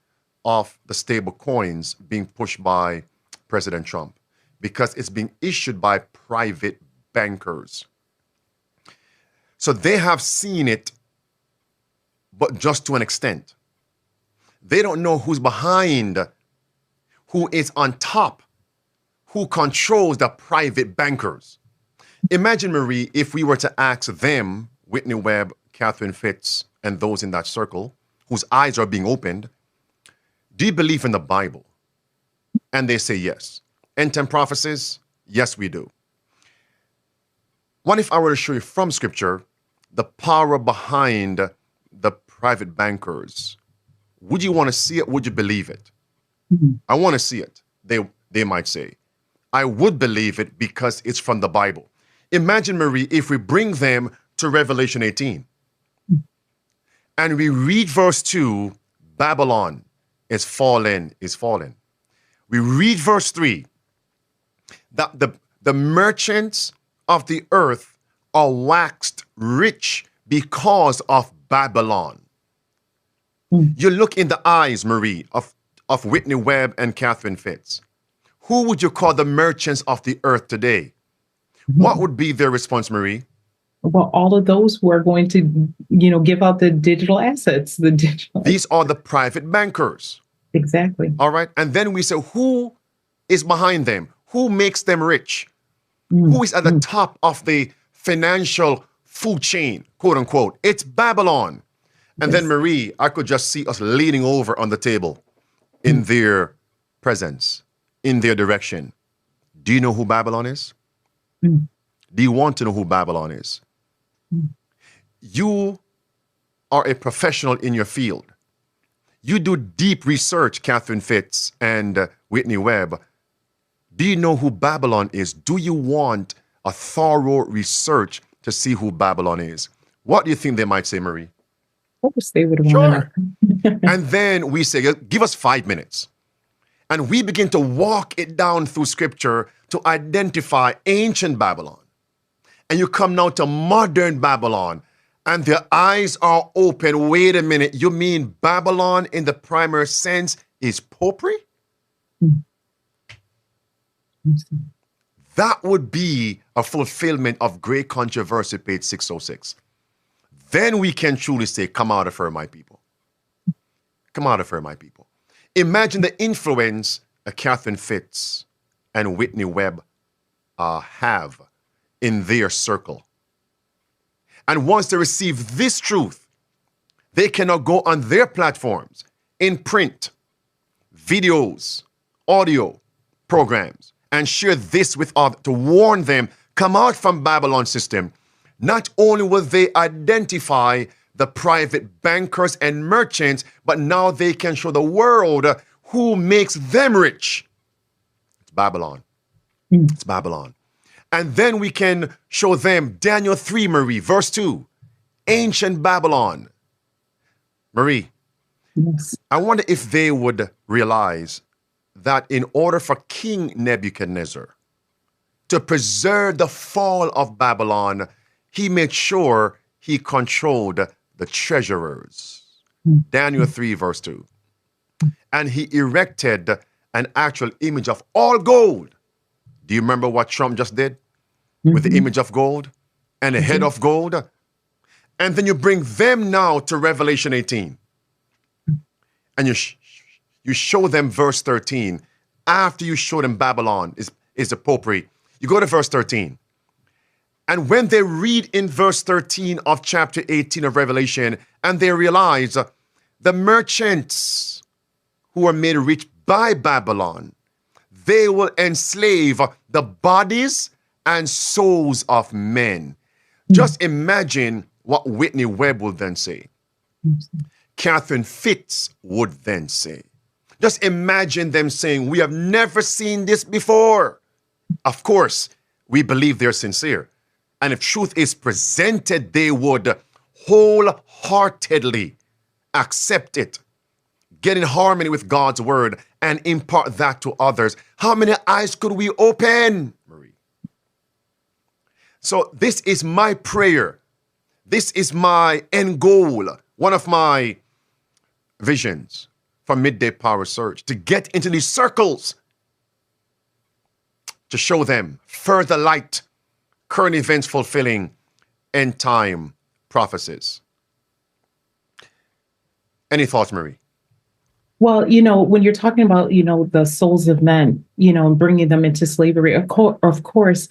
of the stable coins being pushed by President Trump because it's being issued by private bankers. So they have seen it, but just to an extent. They don't know who's behind, who is on top, who controls the private bankers. Imagine, Marie, if we were to ask them, Whitney Webb, Catherine Fitz, and those in that circle, whose eyes are being opened, do you believe in the Bible? And they say yes. End-time prophecies? Yes, we do. What if I were to show you from Scripture the power behind the private bankers? Would you want to see it? Would you believe it? Mm-hmm. I want to see it, they might say. I would believe it because it's from the Bible. Imagine, Marie, if we bring them to Revelation 18 and we read verse 2, Babylon is fallen, is fallen. We read verse 3, that the merchants of the earth are waxed rich because of Babylon. You look in the eyes, Marie, of Whitney Webb and Catherine Fitz. Who would you call the merchants of the earth today? What would be their response, Marie? Well, all of those who are going to, give out the digital assets. These are the private bankers. Exactly. All right. And then we say, who is behind them? Who makes them rich? Who is at the top of the financial food chain, quote unquote? It's Babylon. And then, Marie, I could just see us leaning over on the table in their presence, in their direction. Do you know who Babylon is? Do you want to know who Babylon is? You are a professional in your field. You do deep research, Catherine Fitz and Whitney Webb. Do you know who Babylon is? Do you want a thorough research to see who Babylon is? What do you think they might say, Marie? Of course they would want Sure. And then we say, give us 5 minutes. And we begin to walk it down through Scripture to identify ancient Babylon. And you come now to modern Babylon, and their eyes are open. Wait a minute, you mean Babylon in the primary sense is popery? That would be a fulfillment of Great Controversy, page 606. Then we can truly say, come out of her, my people. Come out of her, my people. Imagine the influence of Catherine Fitz and Whitney Webb have in their circle. And once they receive this truth, they cannot go on their platforms in print, videos, audio programs, and share this with others to warn them, come out from Babylon system. Not only will they identify the private bankers and merchants, but now they can show the world who makes them rich. It's Babylon. It's Babylon. And then we can show them Daniel 3, Marie, verse 2, ancient Babylon. Marie, yes. I wonder if they would realize that in order for King Nebuchadnezzar to preserve the fall of Babylon, he made sure he controlled the treasurers. Daniel 3, verse 2. And he erected an actual image of all gold. Do you remember what Trump just did with the image of gold and the head of gold? And then you bring them now to Revelation 18. And you show them verse 13. After you show them Babylon is appropriate, you go to verse 13. And when they read in verse 13 of chapter 18 of Revelation, and they realize the merchants who are made rich by Babylon, they will enslave the bodies and souls of men. Just imagine what Whitney Webb will then say. Catherine Fitz would then say. Just imagine them saying, we have never seen this before. Of course, we believe they're sincere. And if truth is presented, they would wholeheartedly accept it, get in harmony with God's word, and impart that to others. How many eyes could we open, Marie? So this is my prayer. This is my end goal. One of my visions for Midday Power Surge, to get into these circles, to show them further light, current events fulfilling end time prophecies. Any thoughts, Marie? Well, when you're talking about, the souls of men, and bringing them into slavery, of course,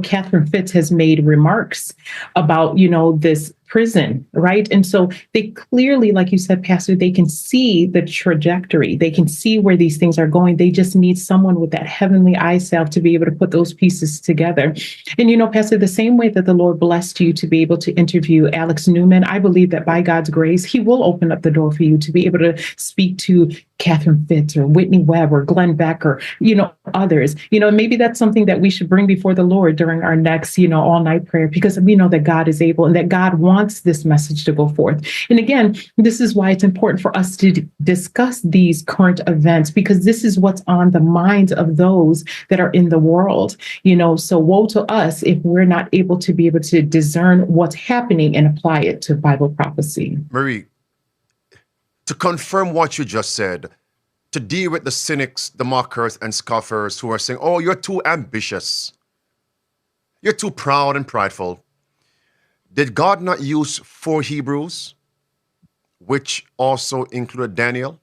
Catherine Fitz has made remarks about, this prison, right? And so they clearly, like you said, Pastor, they can see the trajectory. They can see where these things are going. They just need someone with that heavenly eye salve to be able to put those pieces together. And, Pastor, the same way that the Lord blessed you to be able to interview Alex Newman, I believe that by God's grace, he will open up the door for you to be able to speak to Catherine Fitz or Whitney Webb or Glenn Beck or, others. Maybe that's something that we should bring before the Lord during our next, all-night prayer, because we know that God is able and that God wants this message to go forth. And again, this is why it's important for us to discuss these current events, because this is what's on the minds of those that are in the world. So woe to us if we're not able to discern what's happening and apply it to Bible prophecy. Marie, to confirm what you just said, to deal with the cynics, the mockers, and scoffers who are saying, oh, you're too ambitious. You're too proud and prideful. Did God not use 4 Hebrews, which also included Daniel,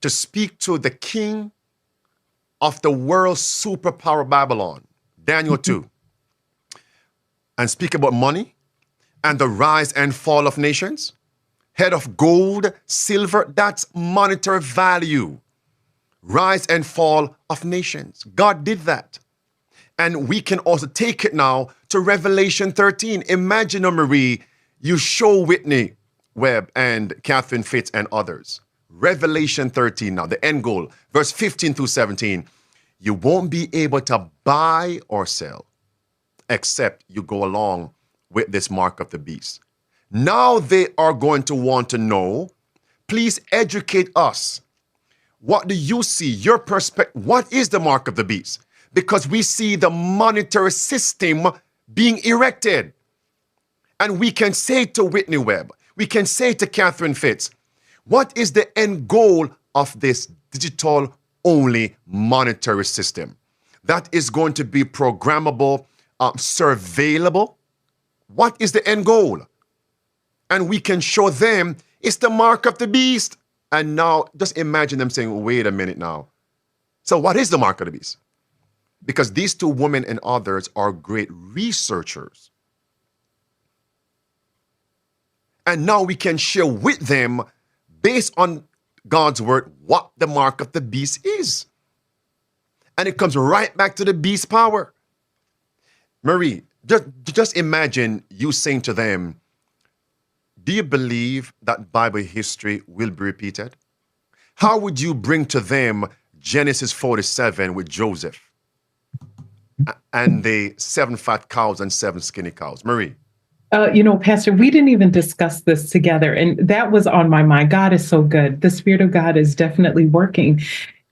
to speak to the king of the world's superpower Babylon, Daniel 2, and speak about money and the rise and fall of nations? Head of gold, silver, that's monetary value. Rise and fall of nations. God did that. And we can also take it now to Revelation 13. Imagine, Marie, you show Whitney Webb and Catherine Fitz and others. Revelation 13 now, the end goal, verse 15 through 17. You won't be able to buy or sell except you go along with this mark of the beast. Now they are going to want to know, please educate us. What do you see? Your perspective, what is the mark of the beast? Because we see the monetary system being erected. And we can say to Whitney Webb, we can say to Catherine Fitz, what is the end goal of this digital-only monetary system? That is going to be programmable, surveillable. What is the end goal? And we can show them it's the mark of the beast. And now just imagine them saying, wait a minute now. So what is the mark of the beast? because these two women and others are great researchers. And now we can share with them, based on God's word, what the mark of the beast is. And it comes right back to the beast power. Marie, just imagine you saying to them, do you believe that Bible history will be repeated? How would you bring to them Genesis 47 with Joseph and the 7 fat cows and 7 skinny cows? Marie. Pastor, we didn't even discuss this together, and that was on my mind. God is so good. The Spirit of God is definitely working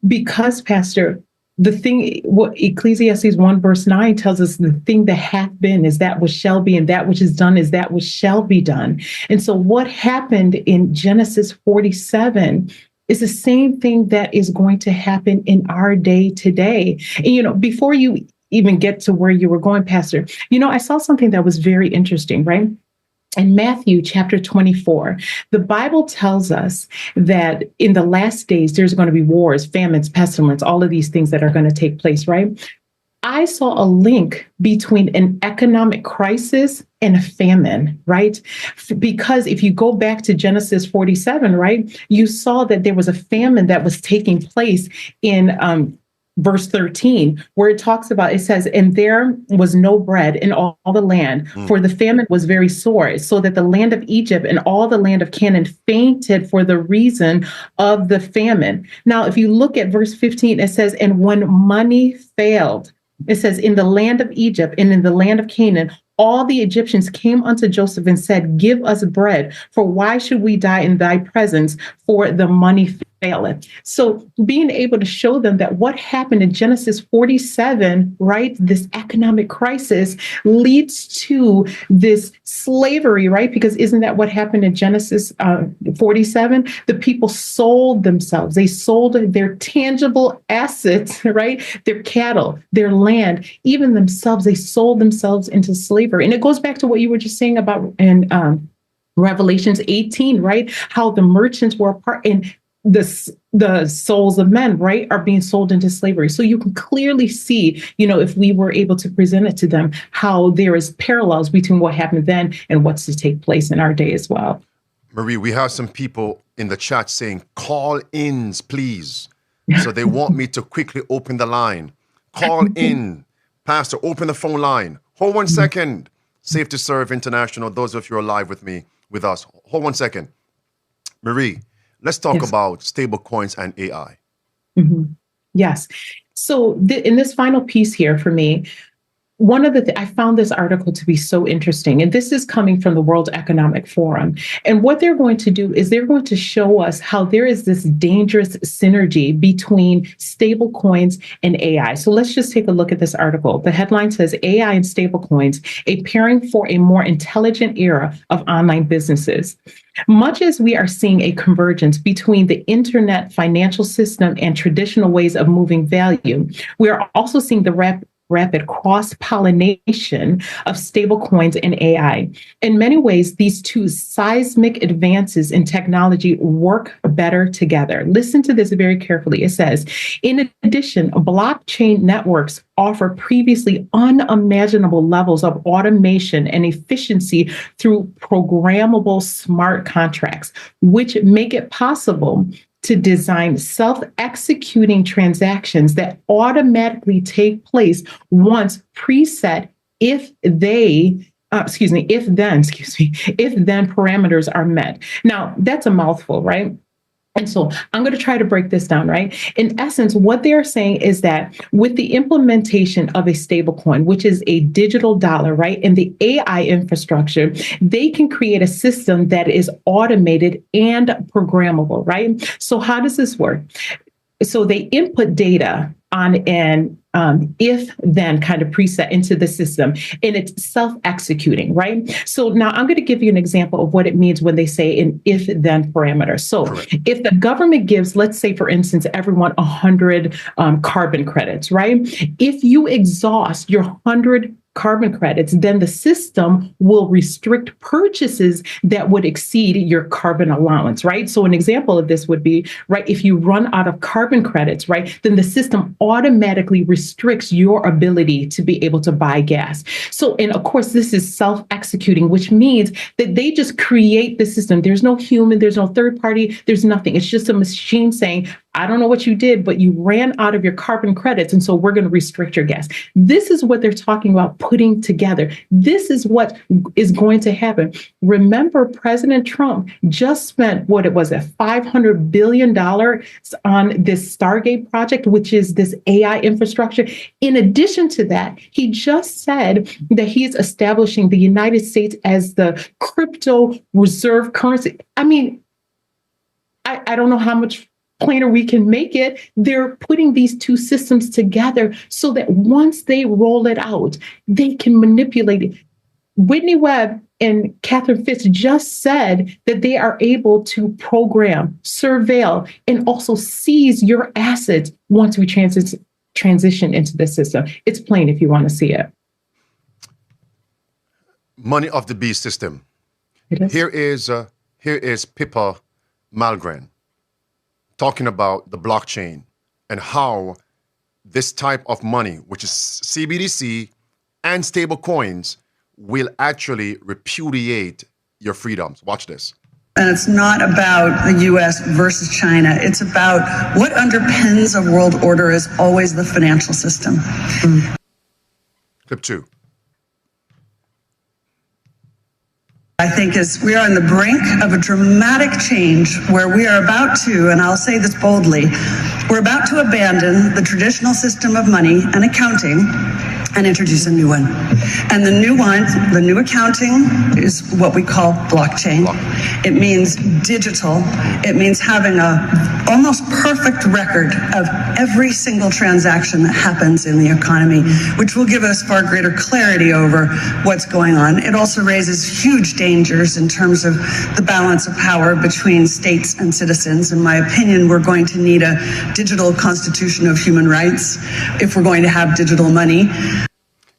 because, Pastor, the thing, what Ecclesiastes 1 verse 9 tells us, the thing that hath been is that which shall be, and that which is done is that which shall be done. And so what happened in Genesis 47 is the same thing that is going to happen in our day today. And, before you even get to where you were going, Pastor, I saw something that was very interesting, right? In Matthew chapter 24, the Bible tells us that in the last days, there's going to be wars, famines, pestilence, all of these things that are going to take place, right? I saw a link between an economic crisis and a famine, right? Because if you go back to Genesis 47, right, you saw that there was a famine that was taking place in verse 13, where it talks about, it says, and there was no bread in all the land, for the famine was very sore, so that the land of Egypt and all the land of Canaan fainted for the reason of the famine. Now, if you look at verse 15, it says, and when money failed, it says, in the land of Egypt and in the land of Canaan, all the Egyptians came unto Joseph and said, give us bread, for why should we die in thy presence, for the money faileth. So being able to show them that what happened in Genesis 47, right, this economic crisis leads to this slavery, right? Because isn't that what happened in Genesis 47? The people sold themselves. They sold their tangible assets, right? Their cattle, their land, even themselves. They sold themselves into slavery. And it goes back to what you were just saying about in Revelations 18, right? How the merchants were a part, and the souls of men, right, are being sold into slavery. So you can clearly see, if we were able to present it to them, how there is parallels between what happened then and what's to take place in our day as well. Marie, we have some people in the chat saying, call-ins, please. So they want me to quickly open the line. Call in. Pastor, open the phone line. Hold 1 second. Safe to Serve International, those of you who are live with us. Hold 1 second. Marie, let's talk about stable coins and AI. Mm-hmm. Yes. So in this final piece here for me, one of I found this article to be so interesting, and this is coming from the World Economic Forum. And what they're going to do is they're going to show us how there is this dangerous synergy between stable coins and AI. So let's just take a look at this article. The headline says, AI and stable coins, a pairing for a more intelligent era of online businesses. Much as we are seeing a convergence between the internet financial system and traditional ways of moving value, we are also seeing the rapid cross-pollination of stablecoins and AI. In many ways, these two seismic advances in technology work better together. Listen to this very carefully. It says, in addition, blockchain networks offer previously unimaginable levels of automation and efficiency through programmable smart contracts, which make it possible to design self-executing transactions that automatically take place once preset if then parameters are met. Now, that's a mouthful, right? And so I'm going to try to break this down, right? In essence, what they're saying is that with the implementation of a stablecoin, which is a digital dollar, right, and the AI infrastructure, they can create a system that is automated and programmable, right? So how does this work? So they input data on an if-then kind of preset into the system, and it's self-executing, right? So now I'm going to give you an example of what it means when they say an if-then parameter. So if the government gives, let's say, for instance, everyone 100 carbon credits, right? If you exhaust your 100 carbon credits, then the system will restrict purchases that would exceed your carbon allowance, right? So an example of this would be, right, if you run out of carbon credits, right, then the system automatically restricts your ability to be able to buy gas. So, and of course, this is self-executing, which means that they just create the system. There's no human, there's no third party, there's nothing. It's just a machine saying, I don't know what you did, but you ran out of your carbon credits, and so we're going to restrict your gas. This is what they're talking about putting together. This is what is going to happen. Remember, President Trump just spent, what it was, $500 billion on this Stargate project, which is this AI infrastructure. In addition to that, he just said that he's establishing the United States as the crypto reserve currency. I mean, I don't know how much plainer we can make it. They're putting these two systems together so that once they roll it out, they can manipulate it. Whitney Webb and Catherine Fitz just said that they are able to program, surveil, and also seize your assets once we transition into the system. It's plain if you want to see it. Money of the beast system. Here is Pippa Malmgren talking about the blockchain and how this type of money, which is CBDC and stable coins, will actually repudiate your freedoms. Watch this. And it's not about the U.S. versus China. It's about what underpins a world order is always the financial system. Clip 2. I think we are on the brink of a dramatic change where we are about to, and I'll say this boldly, we're about to abandon the traditional system of money and accounting and introduce a new one. And the new accounting is what we call blockchain. It means digital. It means having a almost perfect record of every single transaction that happens in the economy, which will give us far greater clarity over what's going on. It also raises huge dangers in terms of the balance of power between states and citizens. In my opinion, we're going to need a digital constitution of human rights if we're going to have digital money.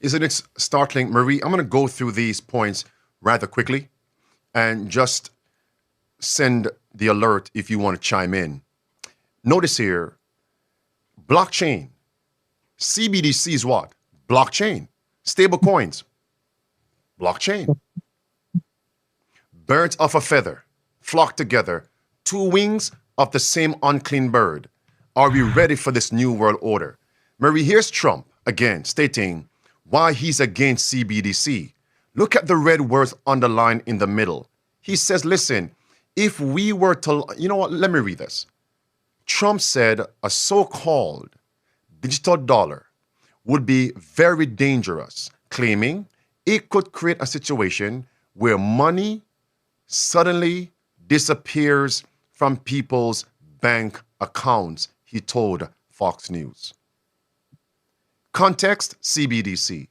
Isn't it startling, Marie? I'm going to go through these points rather quickly and just send the alert if you want to chime in. Notice here, blockchain. CBDC is what? Blockchain. Stable coins. Blockchain. Birds of a feather flock together. Two wings of the same unclean bird. Are we ready for this new world order? Marie, here's Trump again stating why he's against CBDC. Look at the red words underlined in the middle. He says, listen, if we were to, you know what, let me read this. Trump said a so-called digital dollar would be very dangerous, claiming it could create a situation where money suddenly disappears from people's bank accounts, he told Fox News. Context, CBDC.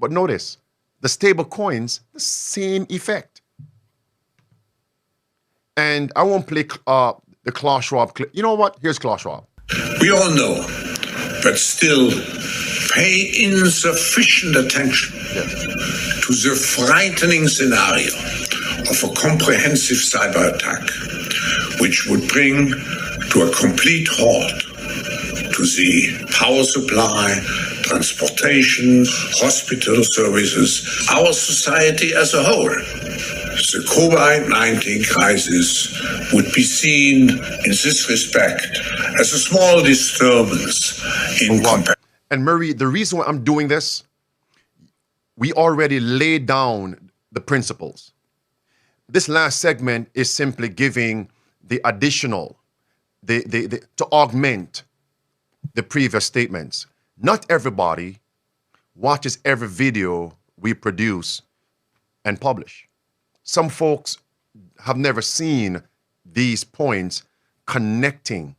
But notice, the stable coins, the same effect. And I won't play the Klaus Schwab clip. You know what? Here's Klaus Schwab. We all know, but still pay insufficient attention to the frightening scenario of a comprehensive cyber attack, which would bring to a complete halt to the power supply, transportation, hospital services, our society as a whole. The COVID-19 crisis would be seen in this respect as a small disturbance in comparison. And Murray, the reason why I'm doing this, we already laid down the principles. This last segment is simply giving the additional, to augment the previous statements. Not everybody watches every video we produce and publish. Some folks have never seen these points connecting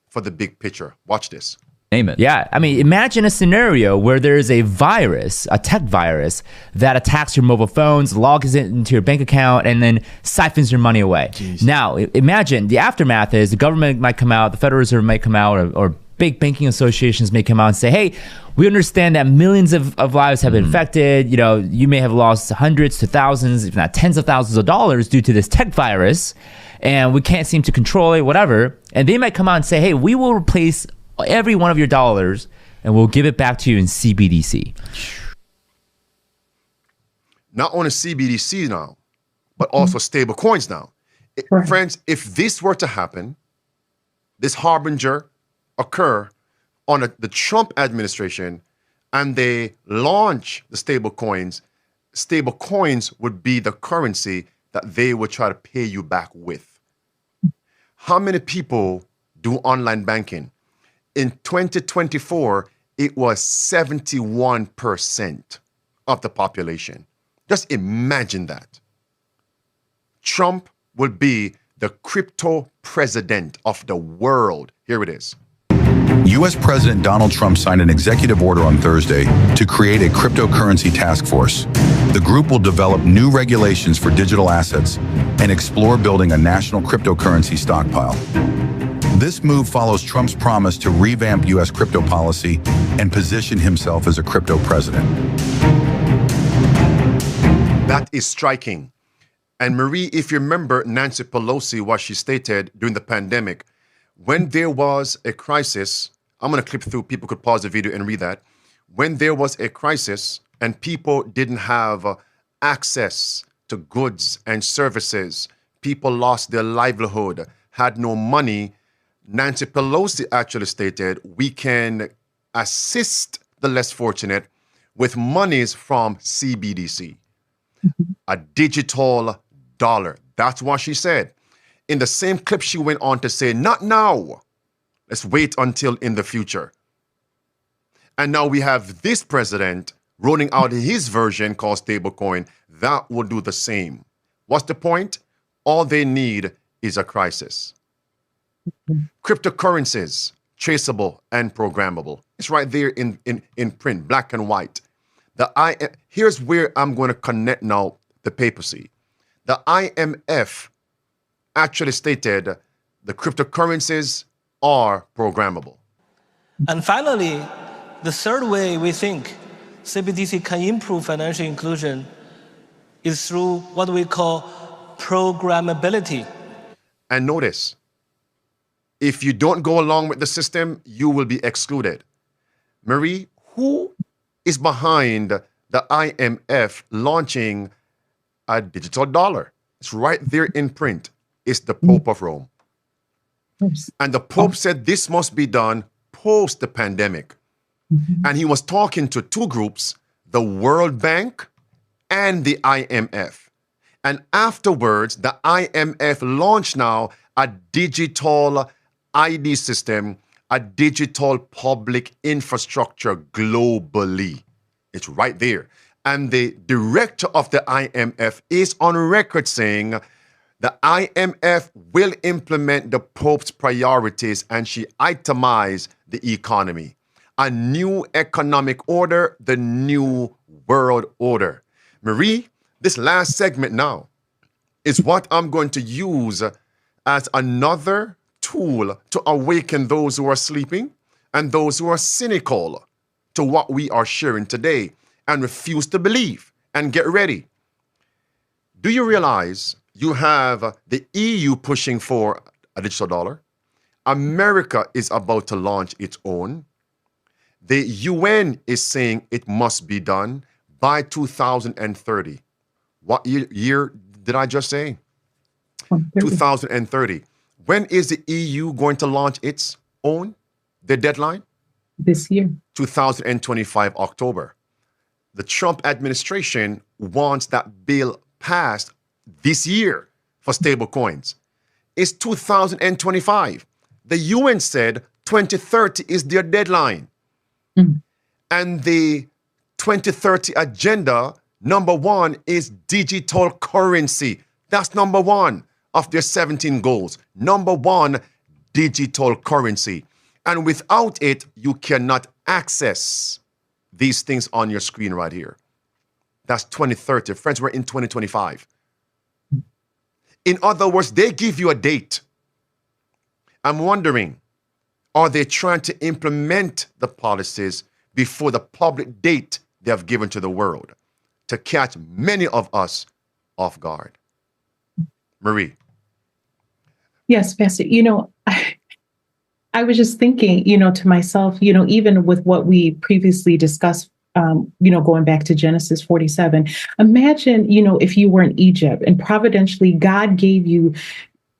for the big picture. Watch this. Name it. Yeah. I mean, imagine a scenario where there is a virus, a tech virus, that attacks your mobile phones, logs into your bank account, and then siphons your money away. Jeez. Now, imagine the aftermath is the government might come out, the Federal Reserve might come out, or big banking associations may come out and say, hey, we understand that millions of lives have been affected. You know, you may have lost hundreds to thousands, if not tens of thousands of dollars due to this tech virus, and we can't seem to control it, whatever. And they might come out and say, hey, we will replace every one of your dollars and we'll give it back to you in CBDC. Not only CBDC now, but also stable coins now. Friends, if this were to happen, this harbinger occur on the Trump administration and they launch the stable coins would be the currency that they would try to pay you back with. How many people do online banking? In 2024, it was 71% of the population. Just imagine that. Trump will be the crypto president of the world. Here it is. U.S. President Donald Trump signed an executive order on Thursday to create a cryptocurrency task force. The group will develop new regulations for digital assets and explore building a national cryptocurrency stockpile. This move follows Trump's promise to revamp U.S. crypto policy and position himself as a crypto president. That is striking. And Marie, if you remember Nancy Pelosi, what she stated during the pandemic, when there was a crisis, I'm going to clip through, people could pause the video and read that. When there was a crisis and people didn't have access to goods and services, people lost their livelihood, had no money, Nancy Pelosi actually stated, we can assist the less fortunate with monies from CBDC, a digital dollar. That's what she said. In the same clip, she went on to say, not now. Let's wait until in the future. And now we have this president rolling out his version called stablecoin that will do the same. What's the point? All they need is a crisis. Cryptocurrencies, traceable and programmable. It's right there in print, black and white. Here's where I'm going to connect now the papacy. The IMF actually stated the cryptocurrencies are programmable. And finally, the third way we think CBDC can improve financial inclusion is through what we call programmability. And notice, if you don't go along with the system, you will be excluded. Marie, who is behind the IMF launching a digital dollar? It's right there in print. It's the Pope of Rome. And the Pope said this must be done post the pandemic. And he was talking to two groups, the World Bank and the IMF. And afterwards, the IMF launched now a digital ID system, a digital public infrastructure globally. It's right there. And the director of the IMF is on record saying the IMF will implement the Pope's priorities, and she itemized the economy. A new economic order, the new world order. Marie, this last segment now is what I'm going to use as another tool to awaken those who are sleeping and those who are cynical to what we are sharing today and refuse to believe. And get ready. Do you realize you have the EU pushing for a digital dollar? America is about to launch its own. The UN is saying it must be done by 2030. What year did I just say? 2030. When is the EU going to launch its own? The deadline? This year. 2025, October. The Trump administration wants that bill passed this year for stable coins. It's 2025. The UN said 2030 is their deadline. And the 2030 agenda, number one, is digital currency. That's number one of their 17 goals. Number one, digital currency. And without it, you cannot access these things on your screen right here. That's 2030. Friends, we're in 2025. In other words, they give you a date. I'm wondering, are they trying to implement the policies before the public date they have given to the world to catch many of us off guard? Marie. Yes, Pastor. I was just thinking, to myself, even with what we previously discussed, going back to Genesis 47, imagine, if you were in Egypt and providentially God gave you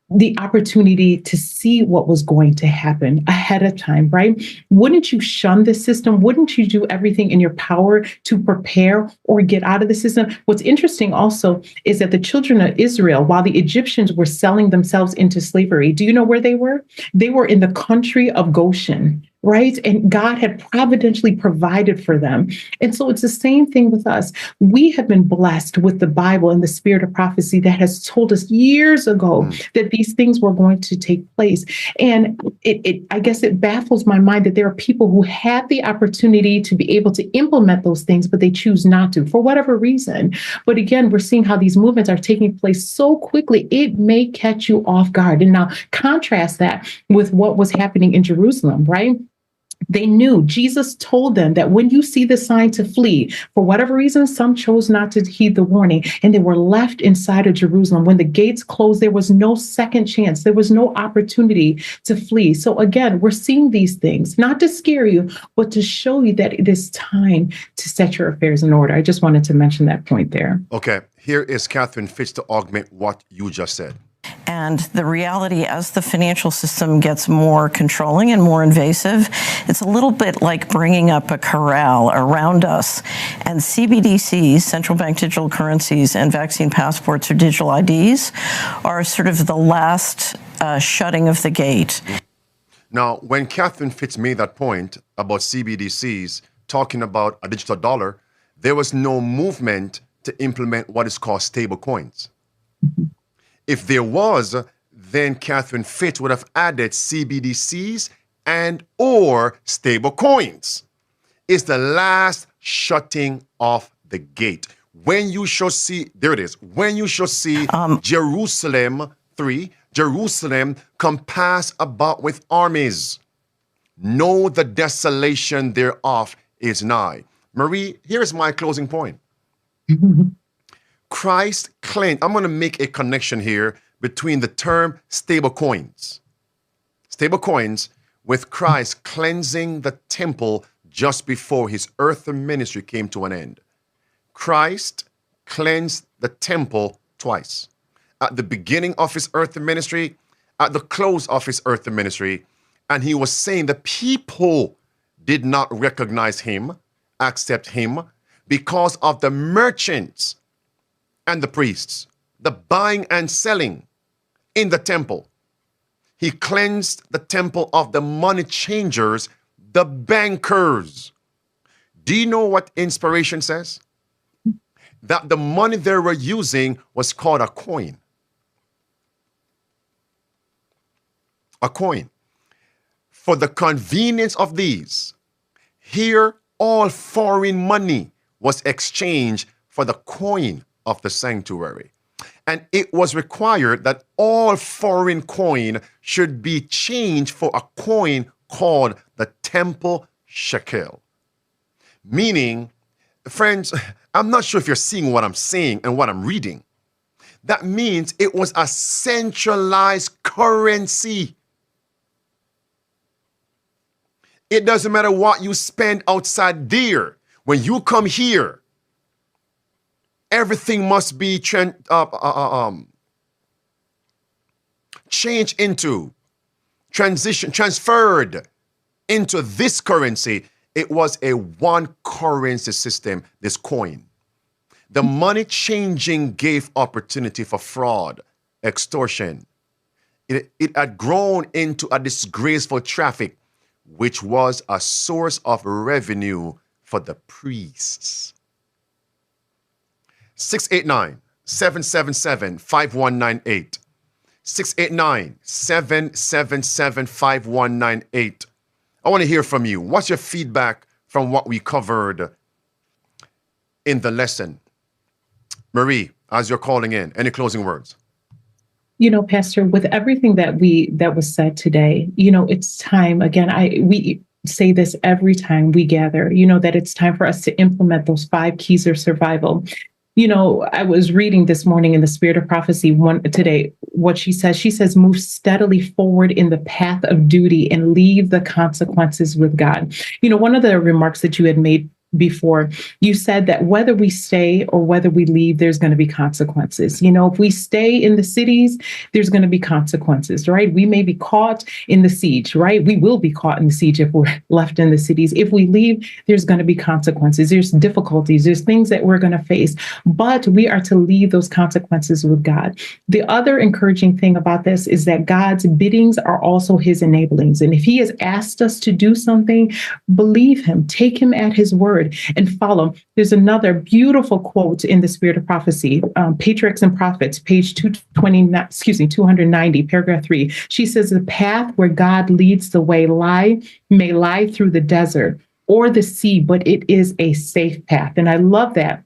the opportunity to see what was going to happen ahead of time, right? Wouldn't you shun the system? Wouldn't you do everything in your power to prepare or get out of the system? What's interesting also is that the children of Israel, while the Egyptians were selling themselves into slavery, do you know where they were? They were in the country of Goshen, right? And God had providentially provided for them. And so it's the same thing with us. We have been blessed with the Bible and the spirit of prophecy that has told us years ago that these things were going to take place. And I guess it baffles my mind that there are people who have the opportunity to be able to implement those things, but they choose not to for whatever reason. But again, we're seeing how these movements are taking place so quickly, it may catch you off guard. And now contrast that with what was happening in Jerusalem, right? They knew, Jesus told them that when you see the sign to flee, for whatever reason, some chose not to heed the warning, and they were left inside of Jerusalem. When the gates closed, there was no second chance. There was no opportunity to flee. So again, we're seeing these things, not to scare you, but to show you that it is time to set your affairs in order. I just wanted to mention that point there. Okay, here is Catherine Fitz to augment what you just said. And the reality, as the financial system gets more controlling and more invasive, it's a little bit like bringing up a corral around us. And CBDCs, central bank digital currencies, and vaccine passports or digital IDs are sort of the last shutting of the gate. Now, when Catherine Fitz made that point about CBDCs talking about a digital dollar, there was no movement to implement what is called stable coins. If there was, then Catherine Fitz would have added CBDCs and or stable coins. It's the last shutting off the gate. When you shall see, there it is, when you shall see Jerusalem compass about with armies, know the desolation thereof is nigh. Marie, here's my closing point. Christ cleansed. I'm going to make a connection here between the term stable coins with Christ cleansing the temple just before his earthly ministry came to an end. Christ cleansed the temple twice. At the beginning of his earthly ministry, at the close of his earthly ministry, and he was saying the people did not recognize him, accept him, because of the merchants and the priests, the buying and selling in the temple. He cleansed the temple of the money changers, the bankers. Do you know what inspiration says? That the money they were using was called a coin. A coin. For the convenience of these, here all foreign money was exchanged for the coin of the sanctuary. And it was required that all foreign coin should be changed for a coin called the temple shekel. Meaning, friends, I'm not sure if you're seeing what I'm saying and what I'm reading. That means it was a centralized currency. It doesn't matter what you spend outside there. When you come here, everything must be transferred into this currency. It was a one currency system, this coin. The money changing gave opportunity for fraud, extortion. It had grown into a disgraceful traffic, which was a source of revenue for the priests. 689-777-5198. 689-777-5198. I want to hear from you. What's your feedback from what we covered in the lesson? Marie, as you're calling in, any closing words? Pastor, with everything that was said today, it's time again. We say this every time we gather, that it's time for us to implement those 5 keys of survival. I was reading this morning in the Spirit of Prophecy today, what she says, move steadily forward in the path of duty and leave the consequences with God. One of the remarks that you had made before, you said that whether we stay or whether we leave, there's going to be consequences. If we stay in the cities, there's going to be consequences, right? We may be caught in the siege, right? We will be caught in the siege if we're left in the cities. If we leave, there's going to be consequences. There's difficulties. There's things that we're going to face, but we are to leave those consequences with God. The other encouraging thing about this is that God's biddings are also his enablings. And if he has asked us to do something, believe him, take him at his word, and follow. There's another beautiful quote in the Spirit of Prophecy, Patriarchs and Prophets, page 290, paragraph 3. She says, the path where God leads the way may lie through the desert or the sea, but it is a safe path. And I love that.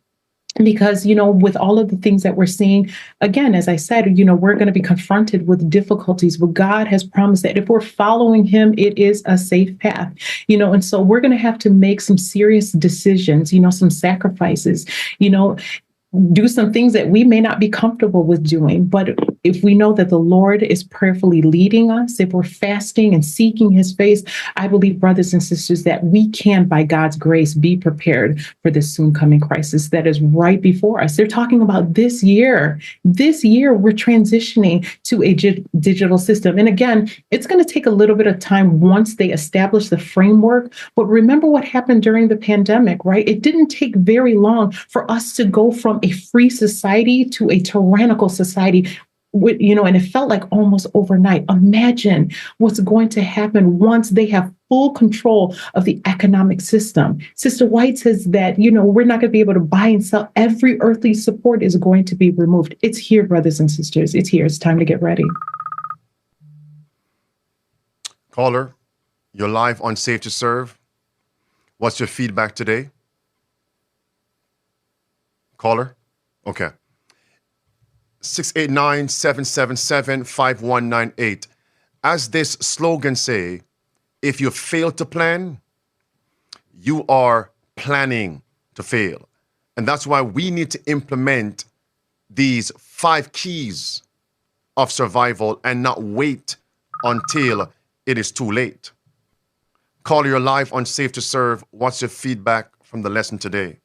Because, with all of the things that we're seeing, again, as I said, we're going to be confronted with difficulties, but God has promised that if we're following him, it is a safe path, and so we're going to have to make some serious decisions, some sacrifices, do some things that we may not be comfortable with doing. But if we know that the Lord is prayerfully leading us, if we're fasting and seeking his face, I believe, brothers and sisters, that we can, by God's grace, be prepared for this soon coming crisis that is right before us. They're talking about this year. This year, we're transitioning to a digital system. And again, it's going to take a little bit of time once they establish the framework. But remember what happened during the pandemic, right? It didn't take very long for us to go from a free society to a tyrannical society, and it felt like almost overnight. Imagine what's going to happen once they have full control of the economic system. Sister White says that, we're not going to be able to buy and sell. Every earthly support is going to be removed. It's here, brothers and sisters. It's here. It's time to get ready. Caller, you're live on Safe to Serve. What's your feedback today? Caller? Okay. 689-777-5198. As this slogan say, if you fail to plan, you are planning to fail. And that's why we need to implement these 5 keys of survival and not wait until it is too late. Caller, you're live on Safe to Serve. What's your feedback from the lesson today?